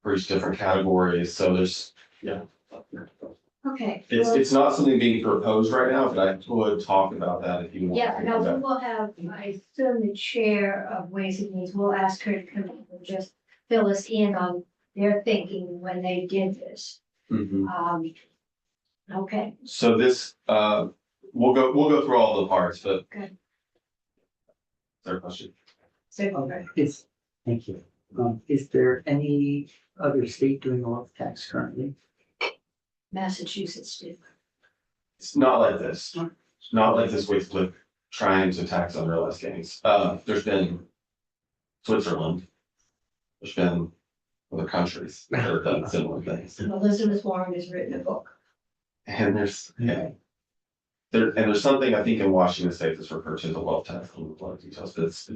For each different categories, so there's, Okay. it's, well, it's not something being proposed right now, but I would talk about that if you want. Yeah, no, we will have, I assume the chair of Ways and Means, we'll ask her to come in and just fill us in on their thinking when they did this. Mhm. Okay, So this, we'll go through all the parts, but. Good. Is there a question? so, Thank you. Is there any other state doing a wealth tax currently? Massachusetts did. It's not like this. It's not like this with trying to tax unrealized gains. There's been Switzerland. There's been other countries that have done similar things. Elizabeth Warren has written a book. And there's something I think in Washington State that's referred to as a wealth tax, I don't know a lot of details, but it's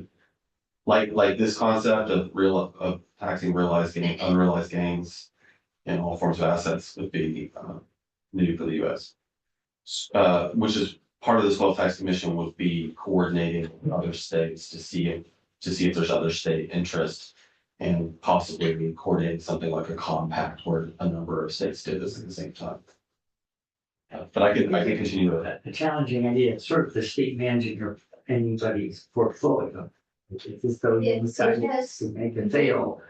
like this concept of taxing unrealized gains in all forms of assets would be new for the US. Which is part of this wealth tax commission would be coordinating with other states to see if there's other state interest, and possibly coordinating something like a compact where a number of states did this at the same time. But I can continue with that. A challenging idea, sort of the state managing anybody's portfolio. It's as though you It decided has- to make a sale.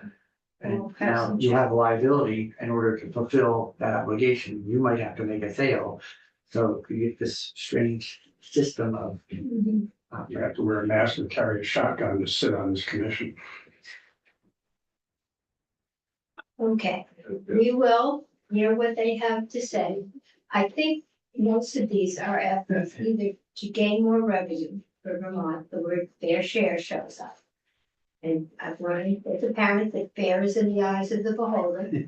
And Well, perhaps now you have a liability in order to fulfill that obligation, you might have to make a sale. So you get this strange system of. Mhm. You have to wear a mask and carry a shotgun to sit on this commission. Okay, we will hear what they have to say. I think most of these are efforts either to gain more revenue for Vermont, the word fair share shows up. And I've learned, it's apparent that fair is in the eyes of the beholder.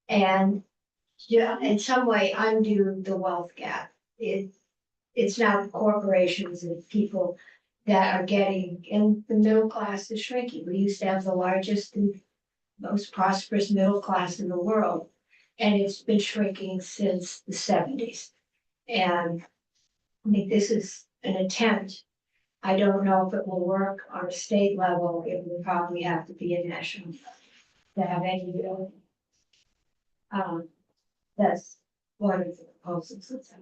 And yeah, in some way undo the wealth gap. It's now corporations and people that are getting, and the middle class is shrinking. We used to have the largest and most prosperous middle class in the world, and it's been shrinking since the 70s. And I think this is an attempt. I don't know if it will work on a state level. It will probably have to be a national to have any real. That's one of the proposals that's out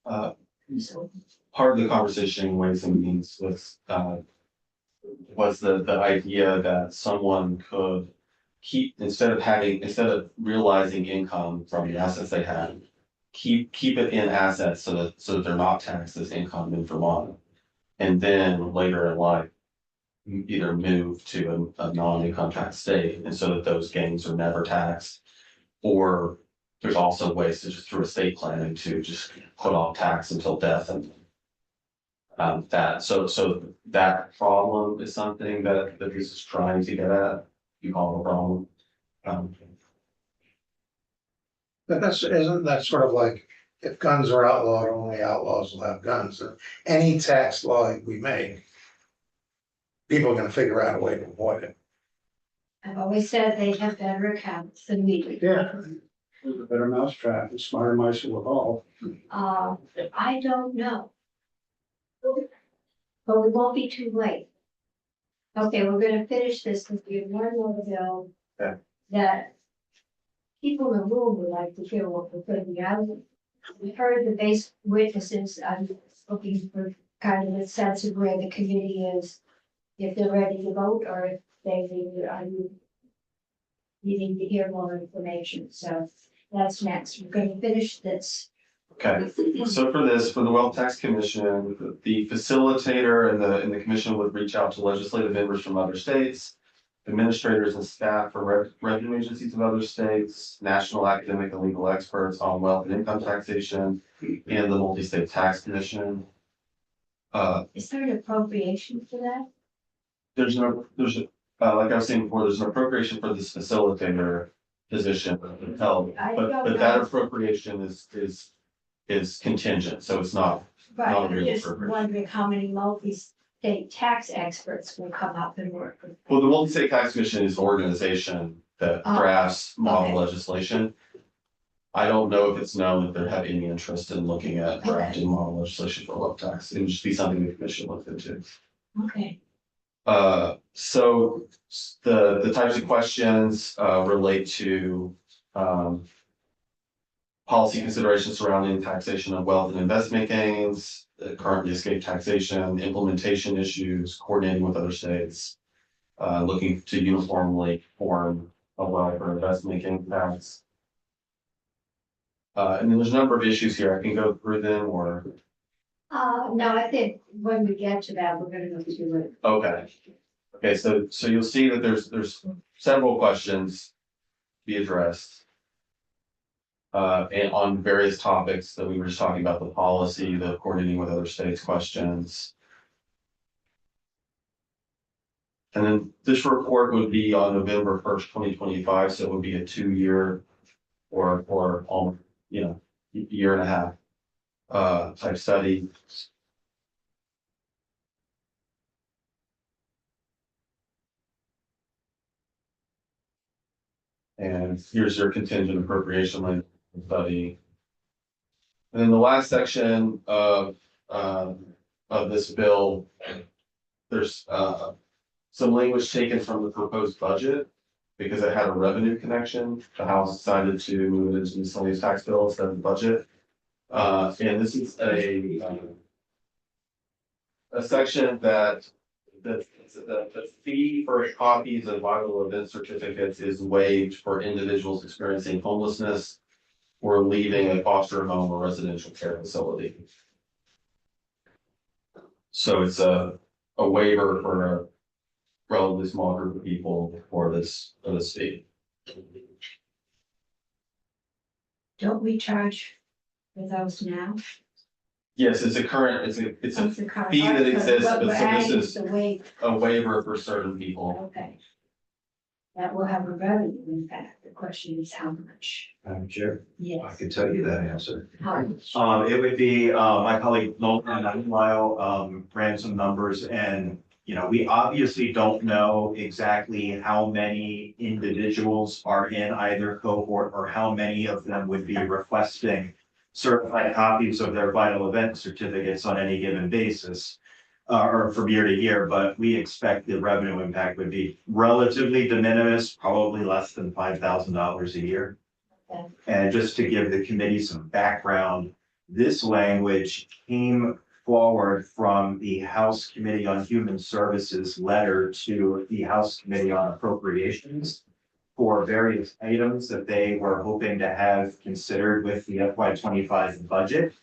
there. So, Part of the conversation in Ways and Means was the idea that someone could keep, instead of realizing income from the assets they had, keep it in assets so that they're not taxed as income in Vermont. And then later in life, either move to a non-income tax state, and so that those gains are never taxed. Or there's also ways to just through estate planning to just put off tax until death, and so that problem is something that this is trying to get at. You call it a problem. But isn't that sort of like, if guns are outlawed, only outlaws will have guns? Any tax law we make, people are gonna figure out a way to avoid it. I've always said they have better accounts than we do. Yeah. There's a better mousetrap, and smarter mice will evolve. I don't know. But we won't be too late. Okay, we're gonna finish this because we have one more bill. Okay. That people in the room would like to hear what we're putting out. We heard the base witnesses. I'm looking for kind of a sense of where the committee is. If they're ready to vote or if they, are you needing to hear more information, so that's next. We're gonna finish this. Okay, so for the Wealth Tax Commission, the facilitator and the commission would reach out to legislative members from other states, administrators and staff from revenue agencies of other states, national academic and legal experts on wealth and income taxation, and the multi-state tax commission. Is there an appropriation for that? Like I was saying before, there's an appropriation for this facilitator position held, I but don't that know. appropriation is contingent, so it's not. Right, Not a I'm real just appropriation. wondering how many multi-state tax experts will come up and work with. Well, the multi-state tax commission is an organization that Oh, drafts model okay. legislation. I don't know if it's known that they have any interest in looking at drafting model legislation for wealth tax. It would just be something the commission looked into. Okay, So the types of questions relate to policy considerations surrounding taxation of wealth and investment gains, currently escape taxation, implementation issues, coordinating with other states, looking to uniformly form a wealth or investment gain tax. And then there's a number of issues here. I can go through them or, no, I think when we get to that, we're gonna go through it. okay. Okay, so you'll see that there's several questions to be addressed. And on various topics that we were just talking about, the policy, the coordinating with other states questions. And then this report would be on November 1st, 2025, so it would be a 2-year or year and a half type study. And here's your contingent appropriation line study. And then the last section of this bill, there's some language taken from the proposed budget because it had a revenue connection. The House decided to move it into the miscellaneous tax bill instead of the budget. And this is a section that the fee for copies of vital event certificates is waived for individuals experiencing homelessness or leaving a foster home or residential care facility. So it's a waiver for a relatively small group of people for this fee. Don't we charge for those now? Yes, it's a current, it's a What's the current- fee that exists, What but we're so this adding is the waiver. a waiver for certain people. Okay. That will have a revenue impact. The question is how much? Madam Chair, I Yes, can tell you that answer. how much? It would be, my colleague Logan and ran some numbers and, we obviously don't know exactly how many individuals are in either cohort or how many of them would be requesting certified copies of their vital event certificates on any given basis. Or from year to year, but we expect the revenue impact would be relatively de minimis, probably less than $5,000 a year. Okay. And just to give the committee some background, this language came forward from the House Committee on Human Services letter to the House Committee on Appropriations for various items that they were hoping to have considered with the FY25 budget.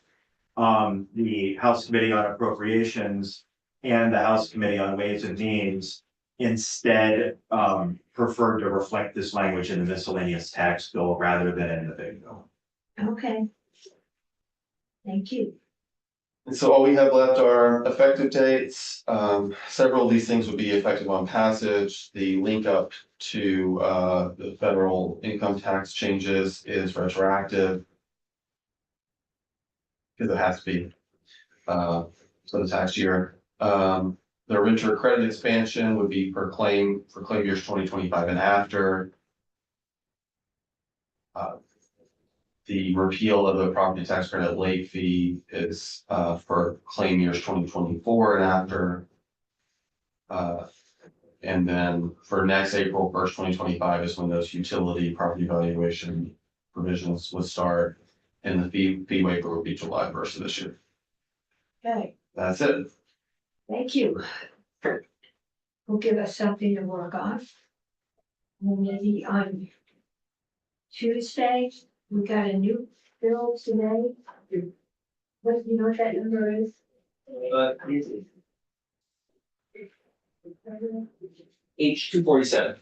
The House Committee on Appropriations and the House Committee on Ways and Means instead preferred to reflect this language in the miscellaneous tax bill rather than in the big bill. Okay. Thank you. And so all we have left are effective dates. Several of these things would be effective on passage. The link up to the federal income tax changes is retroactive. Because it has to be for the tax year. The renter credit expansion would be for claim years 2025 and after. The repeal of the property tax credit late fee is for claim years 2024 and after. And then for next April 1st, 2025 is when those utility property valuation provisions would start. And the fee waiver will be July 1st of this year. Okay, That's it. thank you. Will give us something to work on. maybe on Tuesday, we got a new bill today. What, you know what that number is? H 247,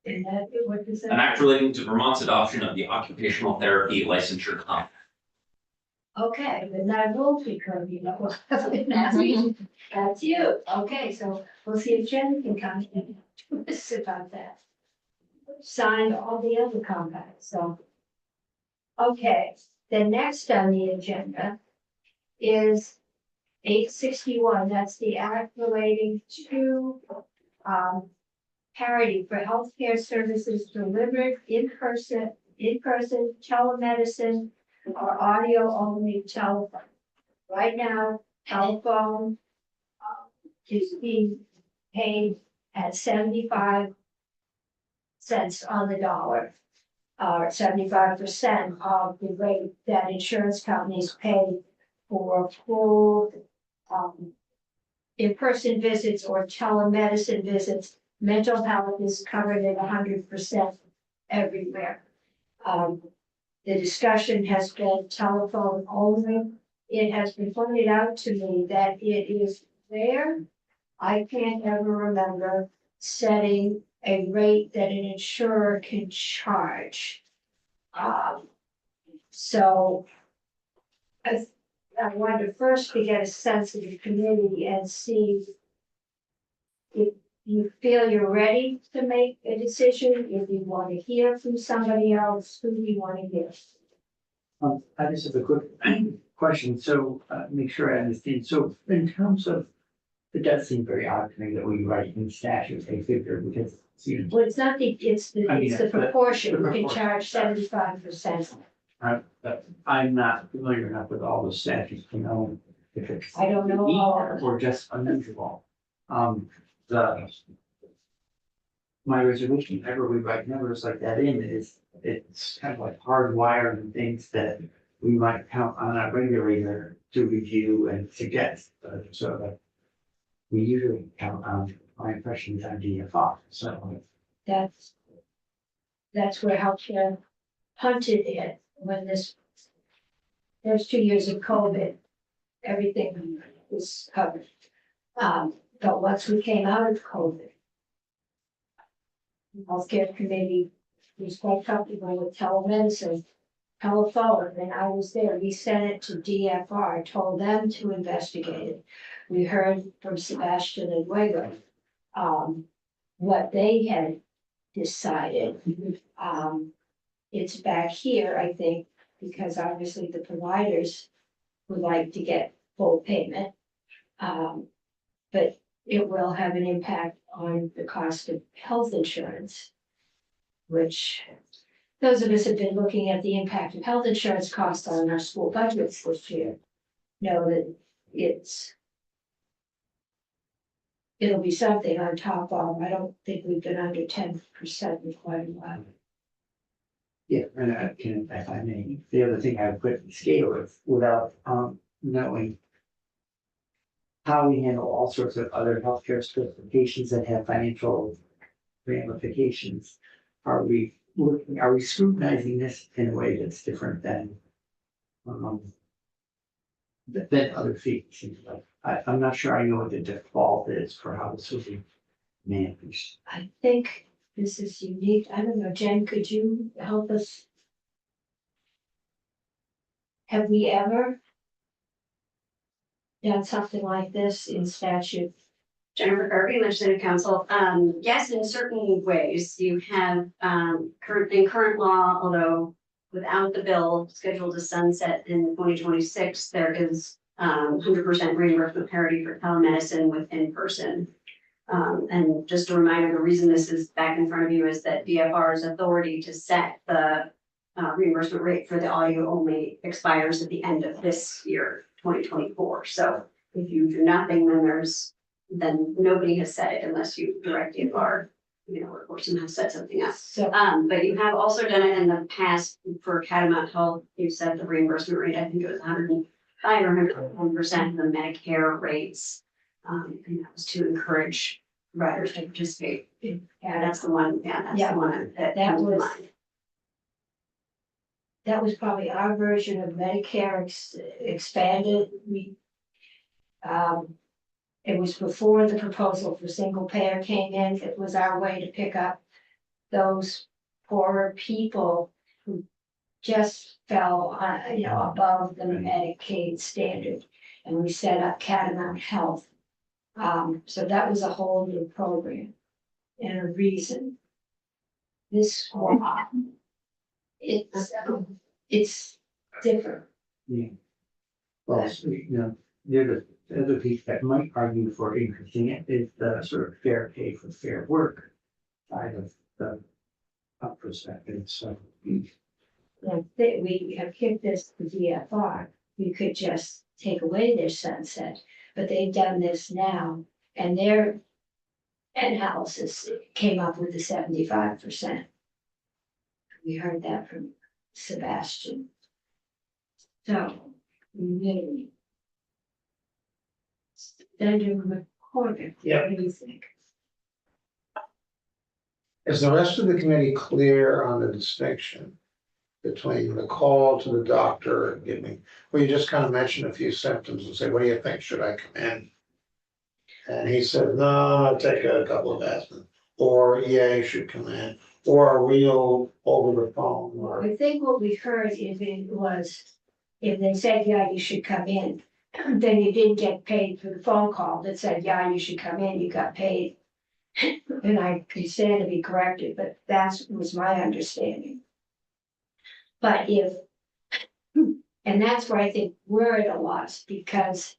And that, what is that? an act relating to Vermont's adoption of the occupational therapy licensure compact. Okay, then that will be curvy, you know, that's you, okay, so we'll see if Jen can come in to us about that. Signed all the other compacts, so. Okay, the next on the agenda is 861, that's the act relating to, parity for healthcare services delivered in person, telemedicine, or audio only telephone. Right now, telephone is being paid at 75 cents on the dollar. Or 75% of the rate that insurance companies pay for full in-person visits or telemedicine visits. Mental health is covered at 100% everywhere. The discussion has been telephone only. It has been pointed out to me that it is rare. I can't ever remember setting a rate that an insurer can charge. So I wanted to first to get a sense of the community and see if you feel you're ready to make a decision, if you want to hear from somebody else, who do you want to hear? I just have a quick question, so, make sure I understand, so in terms of, it does seem very odd to me that we write in statute a figure, because, you know, Well, it's not the, it's the, I mean, it's the but- proportion, the you can proportion. charge 75%. I'm not familiar enough with all the statutes to know if it's. I don't know all of them. Or just unusual. The. My reservation, whenever we write numbers like that in, is, it's kind of like hardwired and things that we might count on a regulator to review and suggest, so that. We usually count on, my impression is on DFR, so. That's where healthcare punted it when this. There's 2 years of COVID, everything was covered. But once we came out of COVID. the Healthcare committee was quite comfortable with telemedicine, telephone, and I was there, we sent it to DFR, told them to investigate it. We heard from Sebastian and Wego, what they had decided. It's back here, I think, because obviously the providers would like to get full payment. But it will have an impact on the cost of health insurance. Which, those of us who have been looking at the impact of health insurance costs on our school budgets this year. Know that it'll be something on top of, I don't think we've been under 10% in quite a while. Yeah, and I can, if I may, the other thing I would put in scale is without, knowing. How we handle all sorts of other healthcare specifications that have financial ramifications. Are we scrutinizing this in a way that's different than? Than other fees, I'm not sure I know what the default is for how this will be managed. I think this is unique, I don't know, Jen, could you help us? Have we ever done something like this in statute? Jennifer Kirby, Legislative Council. Yes, in certain ways, you have, current law, although without the bill scheduled to sunset in 2026, there is 100% reimbursement parity for telemedicine with in-person. And just a reminder, the reason this is back in front of you is that DFR's authority to set the reimbursement rate for the audio only expires at the end of this year, 2024. So if you do nothing, then nobody has set it unless you direct DFR, or somehow set something up. So, But you have also done it in the past for Catamount Health. You set the reimbursement rate, I think it was 105 or 101% of the Medicare rates. And that was to encourage providers to participate. Yeah, And that's the one, yeah, that's Yeah, the one that that comes to was- mind. that was probably our version of Medicare expanded. It was before the proposal for single payer came in. It was our way to pick up those poorer people who just fell, above the Medicaid standard. And we set up Catamount Health. So that was a whole new program and a reason. This one, it's different. Well, the other piece that might argue for increasing it is the sort of fair pay for fair work side of the perspective, so. Like that we have kicked this to DFR, we could just take away their sunset, but they've done this now, and their analysis came up with the 75%. We heard that from Sebastian. So, really. Senator McCormick, Yeah. what do you think? Is the rest of the committee clear on the distinction between the call to the doctor and giving, well, you just kind of mentioned a few symptoms and say, what do you think, should I come in? And he said, no, I'll take a couple of aspirin, or yeah, you should come in, or a real over the phone, or. I think what we heard is if they said, yeah, you should come in, then you didn't get paid for the phone call that said, yeah, you should come in, you got paid. And I could stand to be corrected, but that was my understanding. But and that's where I think we're at a loss, because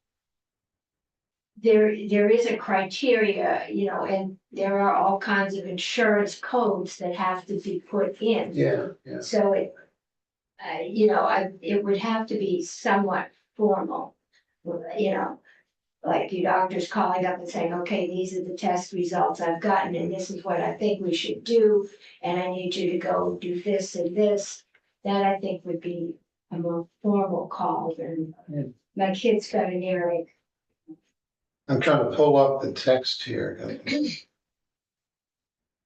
there is a criteria, and there are all kinds of insurance codes that have to be put in. Yeah. So it would have to be somewhat formal, like your doctor's calling up and saying, okay, these are the test results I've gotten, and this is what I think we should do, and I need you to go do this and this. That I think would be a more formal call than, my kid's got an earache. I'm trying to pull up the text here.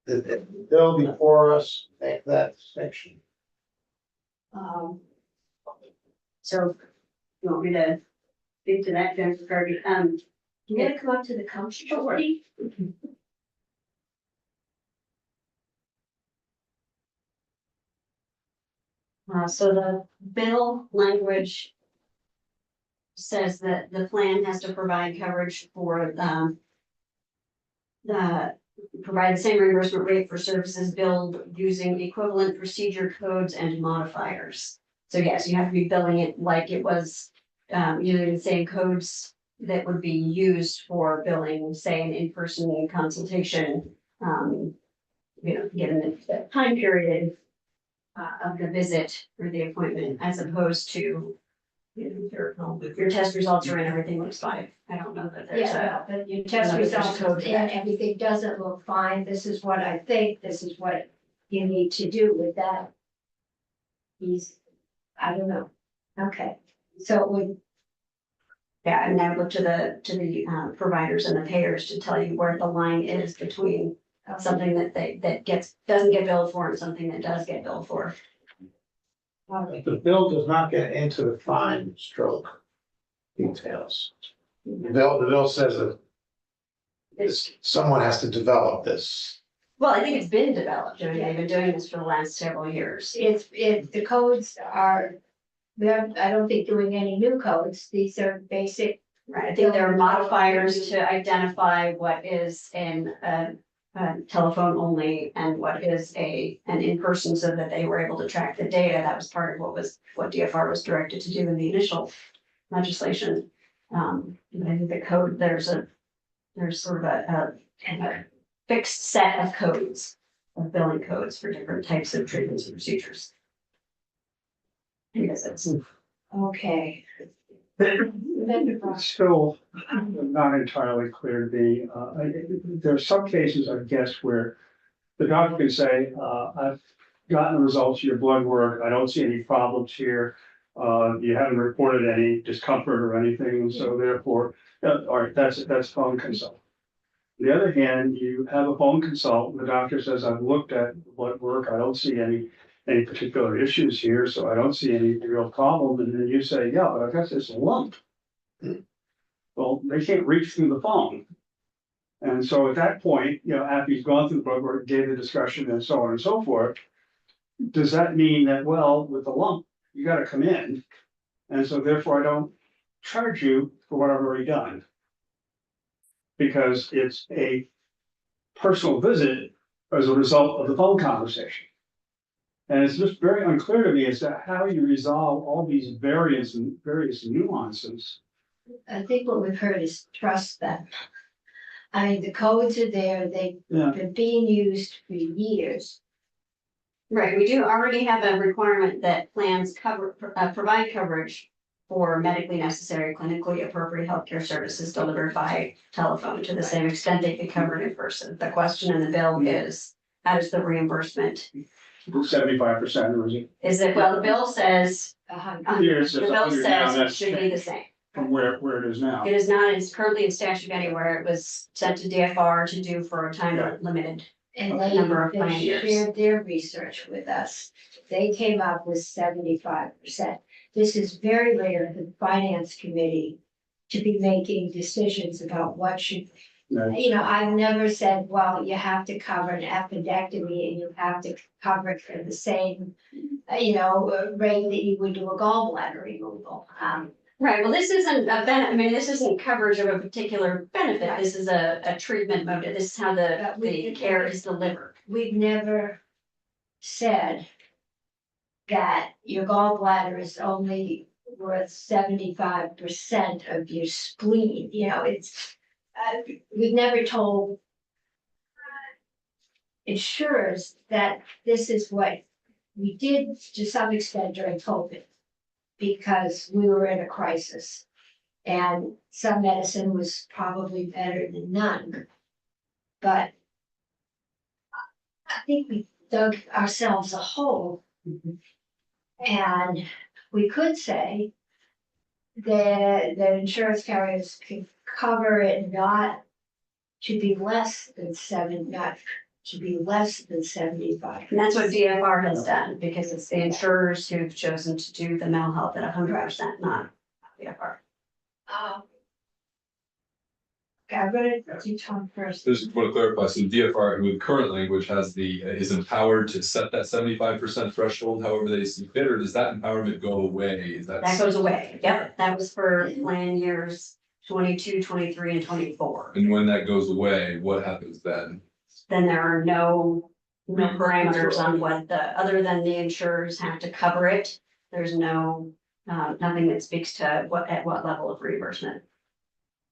The bill before us, make that distinction. So, you want me to speak to that, Jennifer Kirby? You gotta come up to the council. Sure. So the bill language says that the plan has to provide coverage for provide the same reimbursement rate for services billed using equivalent procedure codes and modifiers. So yes, you have to be billing it like it was using the same codes that would be used for billing, say, an in-person consultation. Given the time period of the visit or the appointment, as opposed to your test results are in, everything looks fine. I don't know that there's Yeah, but your test another results code are for in, that. everything doesn't look fine, this is what I think, this is what you need to do with that. I don't know, okay, so it would, Yeah, and I look to the providers and the payers to tell you where the line is between something that doesn't get billed for and something that does get billed for. The bill does not get into the fine stroke details. The bill says that someone has to develop this. Well, I think it's been developed. I mean, they've been doing this for the last several years. the codes are, I don't think doing any new codes, these are basic. Right, I think there are modifiers to identify what is a telephone only and what is an in-person, so that they were able to track the data. That was part of what DFR was directed to do in the initial legislation. And I think the code, there's sort of a fixed set of codes, of billing codes for different types of treatments and procedures. I guess that's. Okay. It's still not entirely clear to me. There are some cases, I guess, where the doctor can say, I've gotten the results of your blood work. I don't see any problems here. You haven't reported any discomfort or anything. And so therefore, all right, that's phone consult. On the other hand, you have a phone consultant, the doctor says, I've looked at blood work, I don't see any particular issues here, so I don't see any real problem, and then you say, yeah, but I've got this lump. Well, they can't reach through the phone. And so at that point, you know, after he's gone through the blood work, gave the discussion and so on and so forth, does that mean that, well, with the lump, you gotta come in? And so therefore I don't charge you for what I've already done. Because it's a personal visit as a result of the phone conversation. And it's just very unclear to me as to how you resolve all these various nuances. I think what we've heard is trust them. I mean, the codes are there, they've Yeah. been being used for years. Right, we do already have a requirement that plans provide coverage for medically necessary, clinically appropriate healthcare services delivered by telephone to the same extent they could cover it in person. The question in the bill is, how does the reimbursement, 75% or is it? is it, well, the bill says, Years, the it's bill 100 now, says it that's should be the same. from where it is now. It is not, it's currently in statute anywhere. It was sent to DFR to do for a time limited. And Number of plan they years. shared their research with us. They came up with 75%. This is very rare for the finance committee to be making decisions about what should. No. You know, I've never said, well, you have to cover an appendectomy and you have to cover it for the same, rate that you would do a gallbladder removal. Right, well, this isn't this isn't coverage of a particular benefit. This is a treatment mode. This is how the care is delivered. We've never said that your gallbladder is only worth 75% of your spleen, we've never told insurers that this is what we did to some extent during COVID, because we were in a crisis and some medicine was probably better than none. But I think we dug ourselves a hole. And we could say that the insurance carriers can cover it not to be less than 75. And that's what DFR has done, because it's the insurers who've chosen to do the mental health at 100%, not DFR. Okay, I'm gonna do Tom first. Just want to clarify, so DFR with current language has is empowered to set that 75% threshold, however they see fit, or does that empowerment go away? Is that? That goes away. Yep, that was for plan years 22, 23, and 24. And when that goes away, what happens then? Then there are no parameters on other than the insurers have to cover it. There's nothing that speaks to at what level of reimbursement.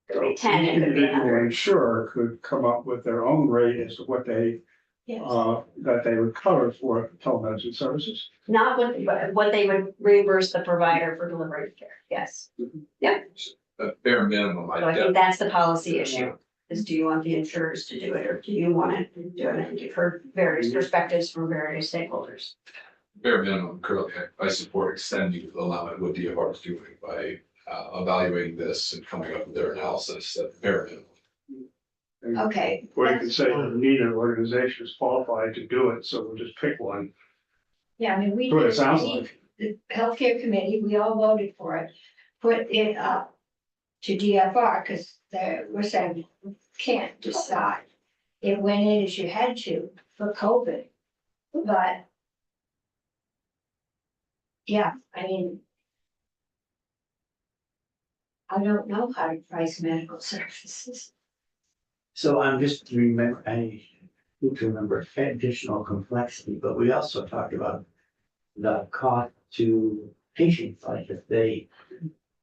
It could be 10, it could be Individual 100. insurer could come up with their own rate as to what they, Yes. that they would cover for telemedicine services. Not what they would reimburse the provider for delivery of care. Yes. At bare minimum, So I think that's the policy issue, is do you want the insurers to do it or do you want to do it? And you've heard various perspectives from various stakeholders. bare minimum, currently, I support extending the allowance what DFR is doing by evaluating this and coming up with their analysis at bare minimum. Okay. Or you could say that neither organization is qualified to do it, so we'll just pick one. Yeah, I mean, That's what it sounds like. the healthcare committee, we all voted for it, put it up to DFR, because we're saying, we can't decide. It went in as you had to for COVID, but yeah, I mean, I don't know how to price medical services. So I'm just I need to remember additional complexity, but we also talked about the cost to patients, like if they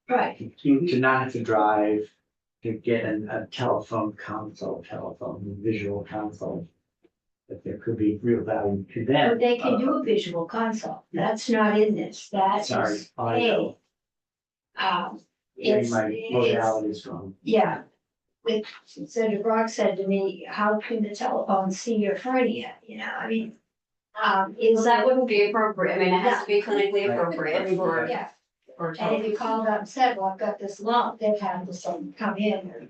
Right, to not have to drive to get a telephone visual consult. That there could be real value to them. but they can do a visual consult, that's not in this, that Sorry, is audio. Getting it's, my modalities wrong. yeah. Senator Brock said to me, how can the telephone see your hernia, I mean, is That wouldn't be appropriate. I mean, it has to be clinically appropriate for, yeah, for and if you called up and said, well, I've got this lump, they'd have to come in and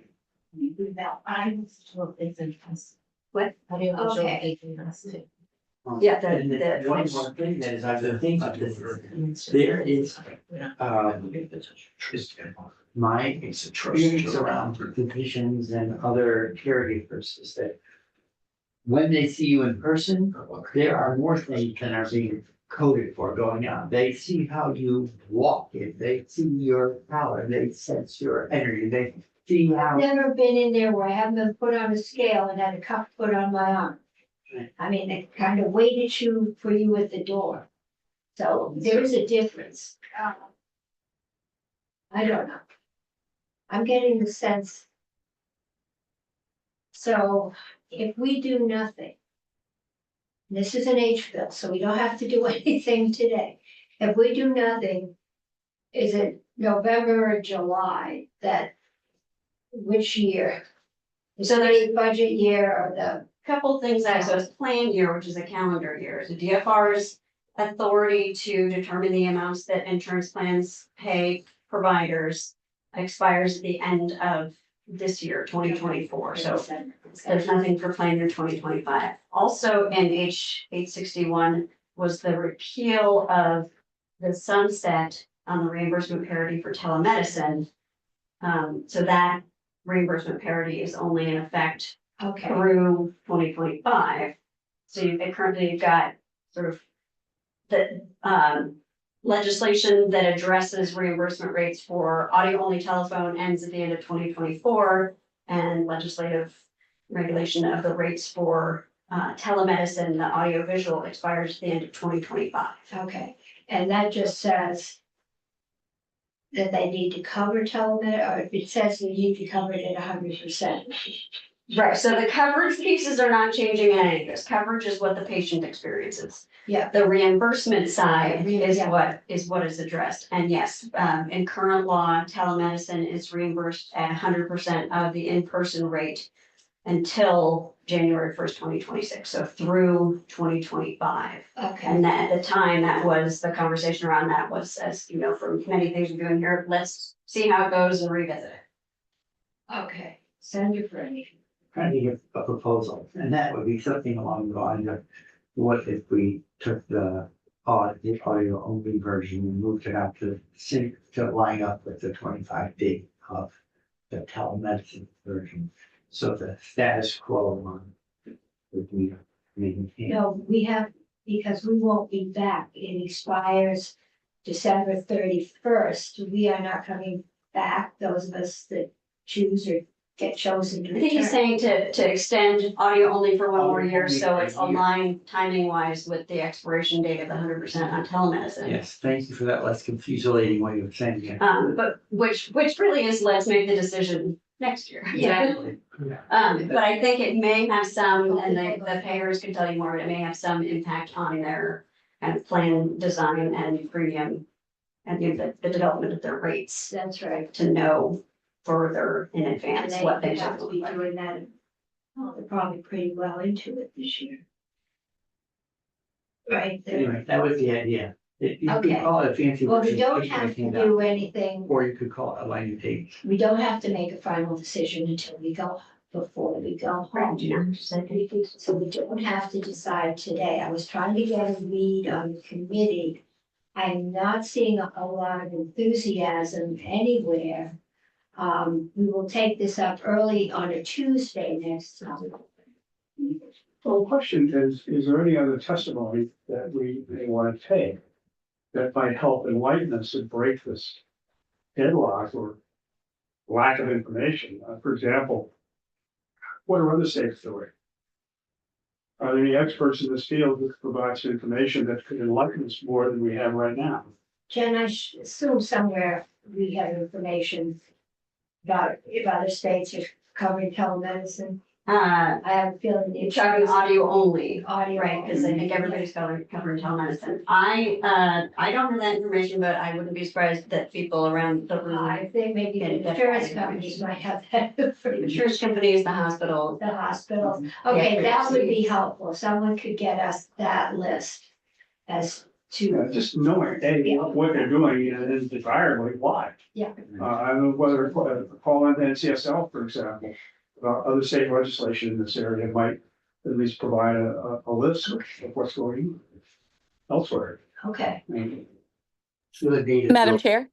What? Okay. Yeah, And the then one more thing that is, I've been thinking of this, there is, my experience around physicians and other caregivers is that when they see you in person, there are more things than are being coded for going on. They see how you walk, they see your power, they sense your energy, they see I've how. never been in there where I haven't been put on a scale and had a cuff put on my arm. I mean, they kind of waited for you at the door. So there is a difference. I don't know. I'm getting the sense. So if we do nothing, this is an H bill, so we don't have to do anything today. If we do nothing, is it November or July that, which year? The So there's- state budget year or the, Couple things that, so it's plan year, which is a calendar year, so DFR's authority to determine the amounts that insurance plans pay providers expires at the end of this year, 2024, so there's nothing for plan year 2025. Also in H 861 was the repeal of the sunset on the reimbursement parity for telemedicine. So that reimbursement parity is only in effect okay, through 2025. So currently you've got sort of the legislation that addresses reimbursement rates for audio-only telephone ends at the end of 2024, and legislative regulation of the rates for telemedicine, the audiovisual expires at the end of 2025. okay. And that just says that they need to cover telemed, or it says they need to cover it at 100%. Right, so the coverage pieces are not changing in any of this. Coverage is what the patient experiences. Yeah. The reimbursement side is Yeah. what is addressed. And yes, in current law, telemedicine is reimbursed at 100% of the in-person rate until January 1st, 2026, so through 2025. Okay, And that at the time, that was, the conversation around that was, as you know, from many things we're doing here, let's see how it goes and revisit it. okay. Send it for me. Trying to get a proposal, and that would be something along the line of, what if we took the audio only version and moved it out to sync, to line up with the 25 gig of the telemedicine version, so the status quo on would be maintained. No, we have, because we won't be back. It expires December 31st. We are not coming back, those of us that choose or get chosen to I think he's return. saying to extend audio only for one more Audio year, only so for a it's year. aligned timing wise with the expiration date of the 100% on telemedicine. Yes, thank you for that less confusing way of saying it. But which really is, let's make the decision next year. Exactly. But I think it may have some, and the payers can tell you more, it may have some impact on their kind of plan design and premium and the development of their rates That's right. to know further in And advance they what they have should to look be like. doing that. Oh, they're probably pretty well into it this year. Right, they're- Anyway, that was the idea. You could Okay. call it a fancy. well, we version, don't take have anything to down, do anything, Or you could call it a line of page. we don't have to make a final decision until we go, before we go home. So we don't have to decide today. I was trying to get a read on the committee. I'm not seeing a lot of enthusiasm anywhere. We will take this up early on a Tuesday next time. Well, the question is there any other testimony that we may want to take that might help enlighten us and break this deadlock or lack of information? For example, what are other states doing? Are there any experts in this field that could provide some information that could enlighten us more than we have right now? Jen, I assume somewhere we have information about if other states are covering telemedicine. I have a feeling. the You're talking audio only, Audio. right? Because I think everybody's covering telemedicine. I don't have that information, but I wouldn't be surprised that people around the room, I think maybe Yeah, the that's insurance fine. companies might have that information. insurance companies, the hospital. The hospitals. Yeah, Okay, that would be please. helpful. Someone could get us that list as to, just knowing, hey, what they're doing and the entirely why. Yeah. I don't know whether, call in NCSL, for example, other state legislation in this area might at least provide a list of what's going on elsewhere. okay, So the data. Madam Chair?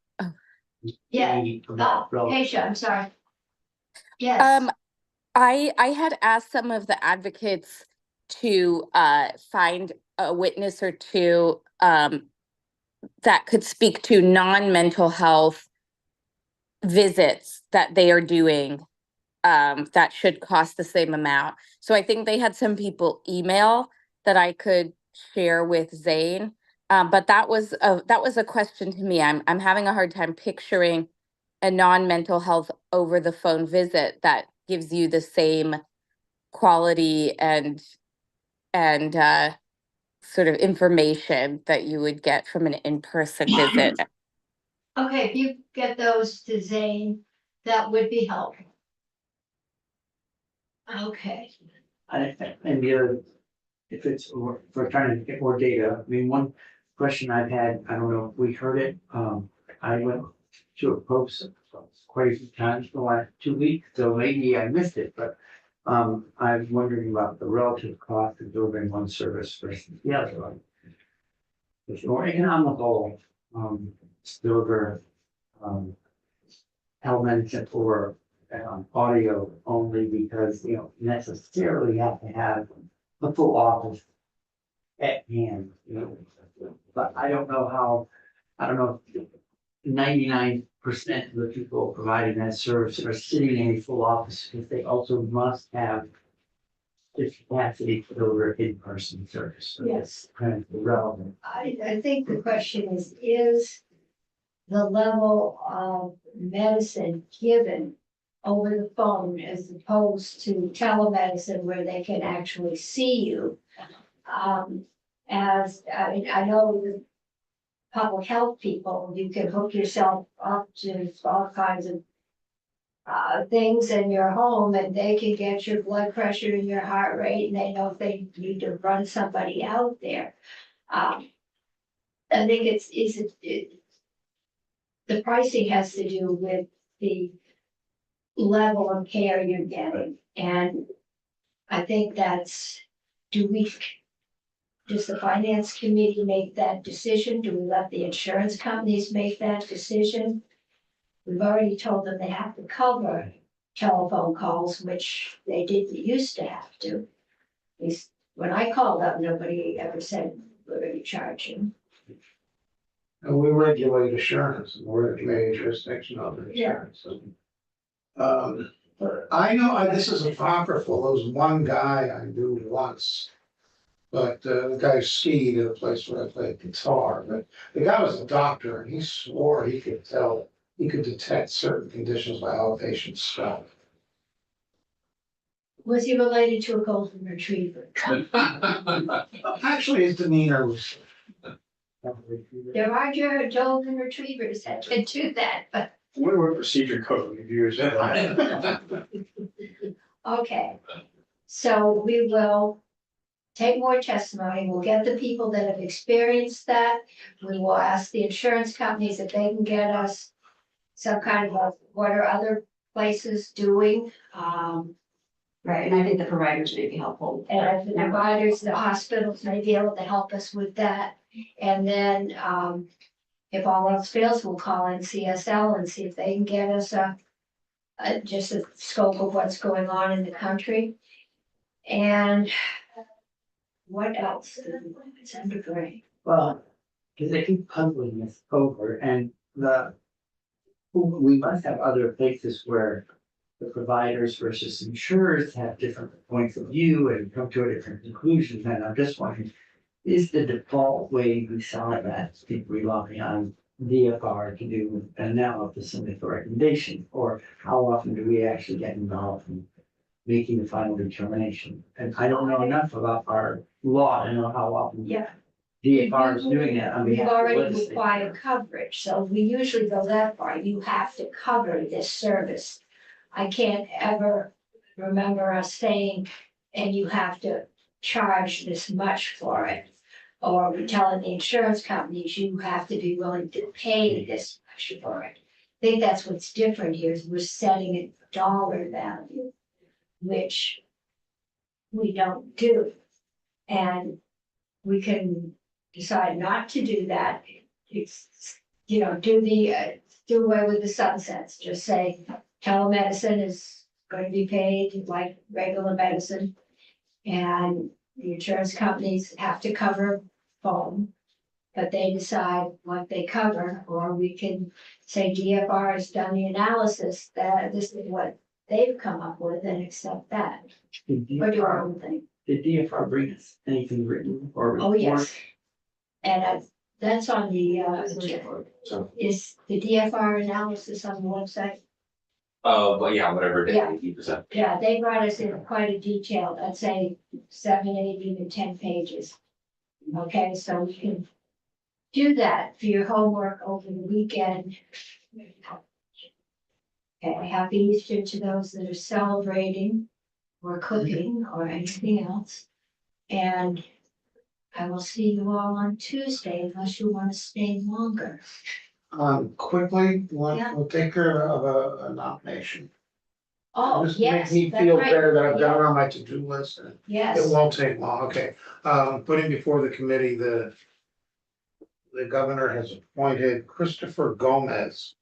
yeah. Keisha, I'm sorry. Yes, I had asked some of the advocates to find a witness or two that could speak to non-mental health visits that they are doing that should cost the same amount. So I think they had some people email that I could share with Zane. But that was a question to me. I'm having a hard time picturing a non-mental health over the phone visit that gives you the same quality and sort of information that you would get from an in-person visit. okay, if you get those to Zane, that would be helpful. Okay, And the other, if it's, if we're trying to get more data, I mean, one question I've had, I don't know if we heard it, I went to a post quite a few times in the last 2 weeks, so maybe I missed it, but I'm wondering about the relative cost of delivering one service versus the other. It's more economical, to deliver, telemedicine or audio only because, you know, necessarily have to have the full office at hand, you know. But I don't know if 99% of the people providing that service are sitting in a full office because they also must have the capacity to deliver in-person service. So yes. it's kind of irrelevant. I think the question is the level of medicine given over the phone as opposed to telemedicine where they can actually see you. I know the public health people, you can hook yourself up to all kinds of things in your home and they can get your blood pressure and your heart rate and they know if they need to run somebody out there. I think the pricing has to do with the level of care you're getting. And I think does the finance committee make that decision? Do we let the insurance companies make that decision? We've already told them they have to cover telephone calls, which they didn't used to have to. At least when I called up, nobody ever said we're going to charge you. And we regulate assurance and we're the main jurisdiction of the insurance. I know, this is apocryphal, there was one guy I knew once. But the guy skied at a place where I played guitar, but the guy was a doctor and he swore he could detect certain conditions by how a patient smelled. Was he related to a golden retriever? Actually, his demeanor was. There are golden retrievers that can do that, but What were procedure code reviews? okay. So we will take more testimony. We'll get the people that have experienced that. We will ask the insurance companies if they can get us some kind of what are other places doing? Right, and I think the providers may be helpful. And the providers, the hospitals may be able to help us with that. And then, if all else fails, we'll call in CSL and see if they can get us just a scope of what's going on in the country. And what else? It's under gray. Well, because they keep puzzling this over and we must have other places where the providers versus insurers have different points of view and come to a different conclusion. And I'm just wondering, is the default way we saw that people rely on DFR to do an analysis and make a recommendation? Or how often do we actually get involved in making the final determination? And I don't know enough about our law to know how often DFR is doing that on We've behalf of the already legislature. required coverage, so we usually go that far. You have to cover this service. I can't ever remember us saying, and you have to charge this much for it. Or we're telling the insurance companies, you have to be willing to pay this much for it. I think that's what's different here, is we're setting a dollar value, which we don't do. And we can decide not to do that. It's, do do away with the sunsets, just say telemedicine is going to be paid like regular medicine. And the insurance companies have to cover phone, but they decide what they cover, or we can say DFR has done the analysis that this is what they've come up with and accept that, or do our own thing. Did DFR bring us anything written or? Oh, yes. And that's on the, So, is the DFR analysis on the website? but yeah, whatever Yeah. day you present. Yeah, they brought us in quite a detailed, I'd say 7, 8, even 10 pages. Okay, so we can do that for your homework over the weekend. Okay, happy Easter to those that are celebrating or cooking or anything else. And I will see you all on Tuesday unless you want to stay longer. Quickly, Yeah. we'll take care of a nomination. Oh, Just yes. make me that's feel right. better that I've got it on my to-do list, and it Yes, won't take long, okay. Putting before the committee, the governor has appointed Christopher Gomez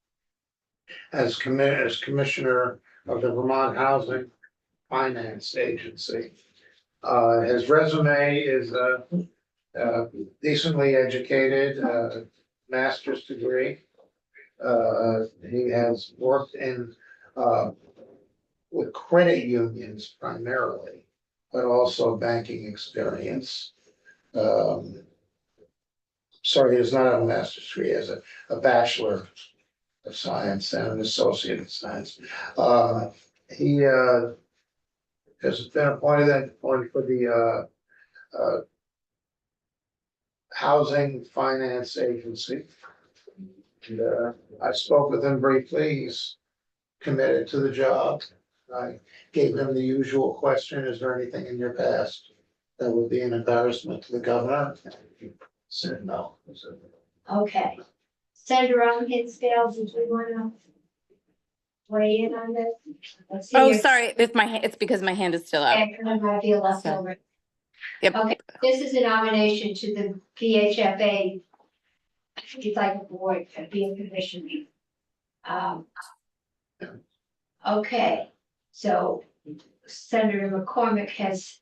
as commissioner of the Vermont Housing Finance Agency. His resume is, decently educated, master's degree. He has worked in, with credit unions primarily, but also banking experience. Sorry, he does not have a master's degree, he has a bachelor of science and an associate of science. He has been appointed for the Housing Finance Agency. And, I spoke with him briefly, he's committed to the job. I gave him the usual question, is there anything in your past that would be an embarrassment to the governor? He said no. So, okay. Senator Hinsdale, did you want to weigh in on this? Let's see Oh, your- sorry, it's because my hand is still up. And I might be left So- over. Yep. Okay, this is a nomination to the PHFA. I think it's like a board, being commission. Okay, so Senator McCormick has,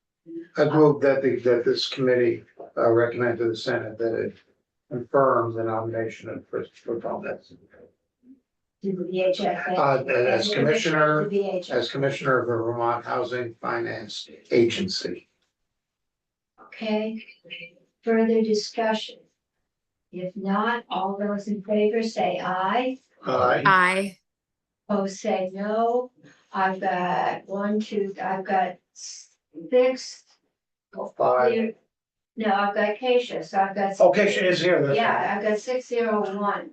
I move that this committee recommend to the Senate that it confirm the nomination of Christopher Gomez to the VHFA. as commissioner, The VHFA. as commissioner of the Vermont Housing Finance Agency. Okay, further discussion? If not, all those in favor say aye. I, Opposed say no. I've got I've got 6. Five. No, I've got Keisha, so I've got. Okay, she is here. That's right. Yeah, I've got 601.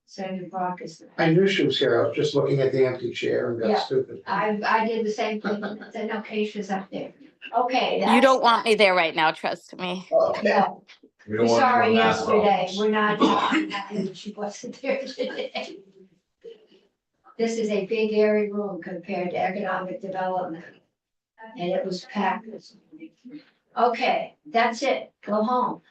Senator Brock is. I knew she was here. I was just looking at the empty chair and Yeah. got stupid. I did the same thing. I said, no, Keisha's up there. Okay. you don't want me there right now, trust me. Okay. No, We we don't want saw her you on that yesterday. problems. We're not happy that she wasn't there today. This is a big airy room compared to economic development. And it was packed. Okay, that's it. Go home.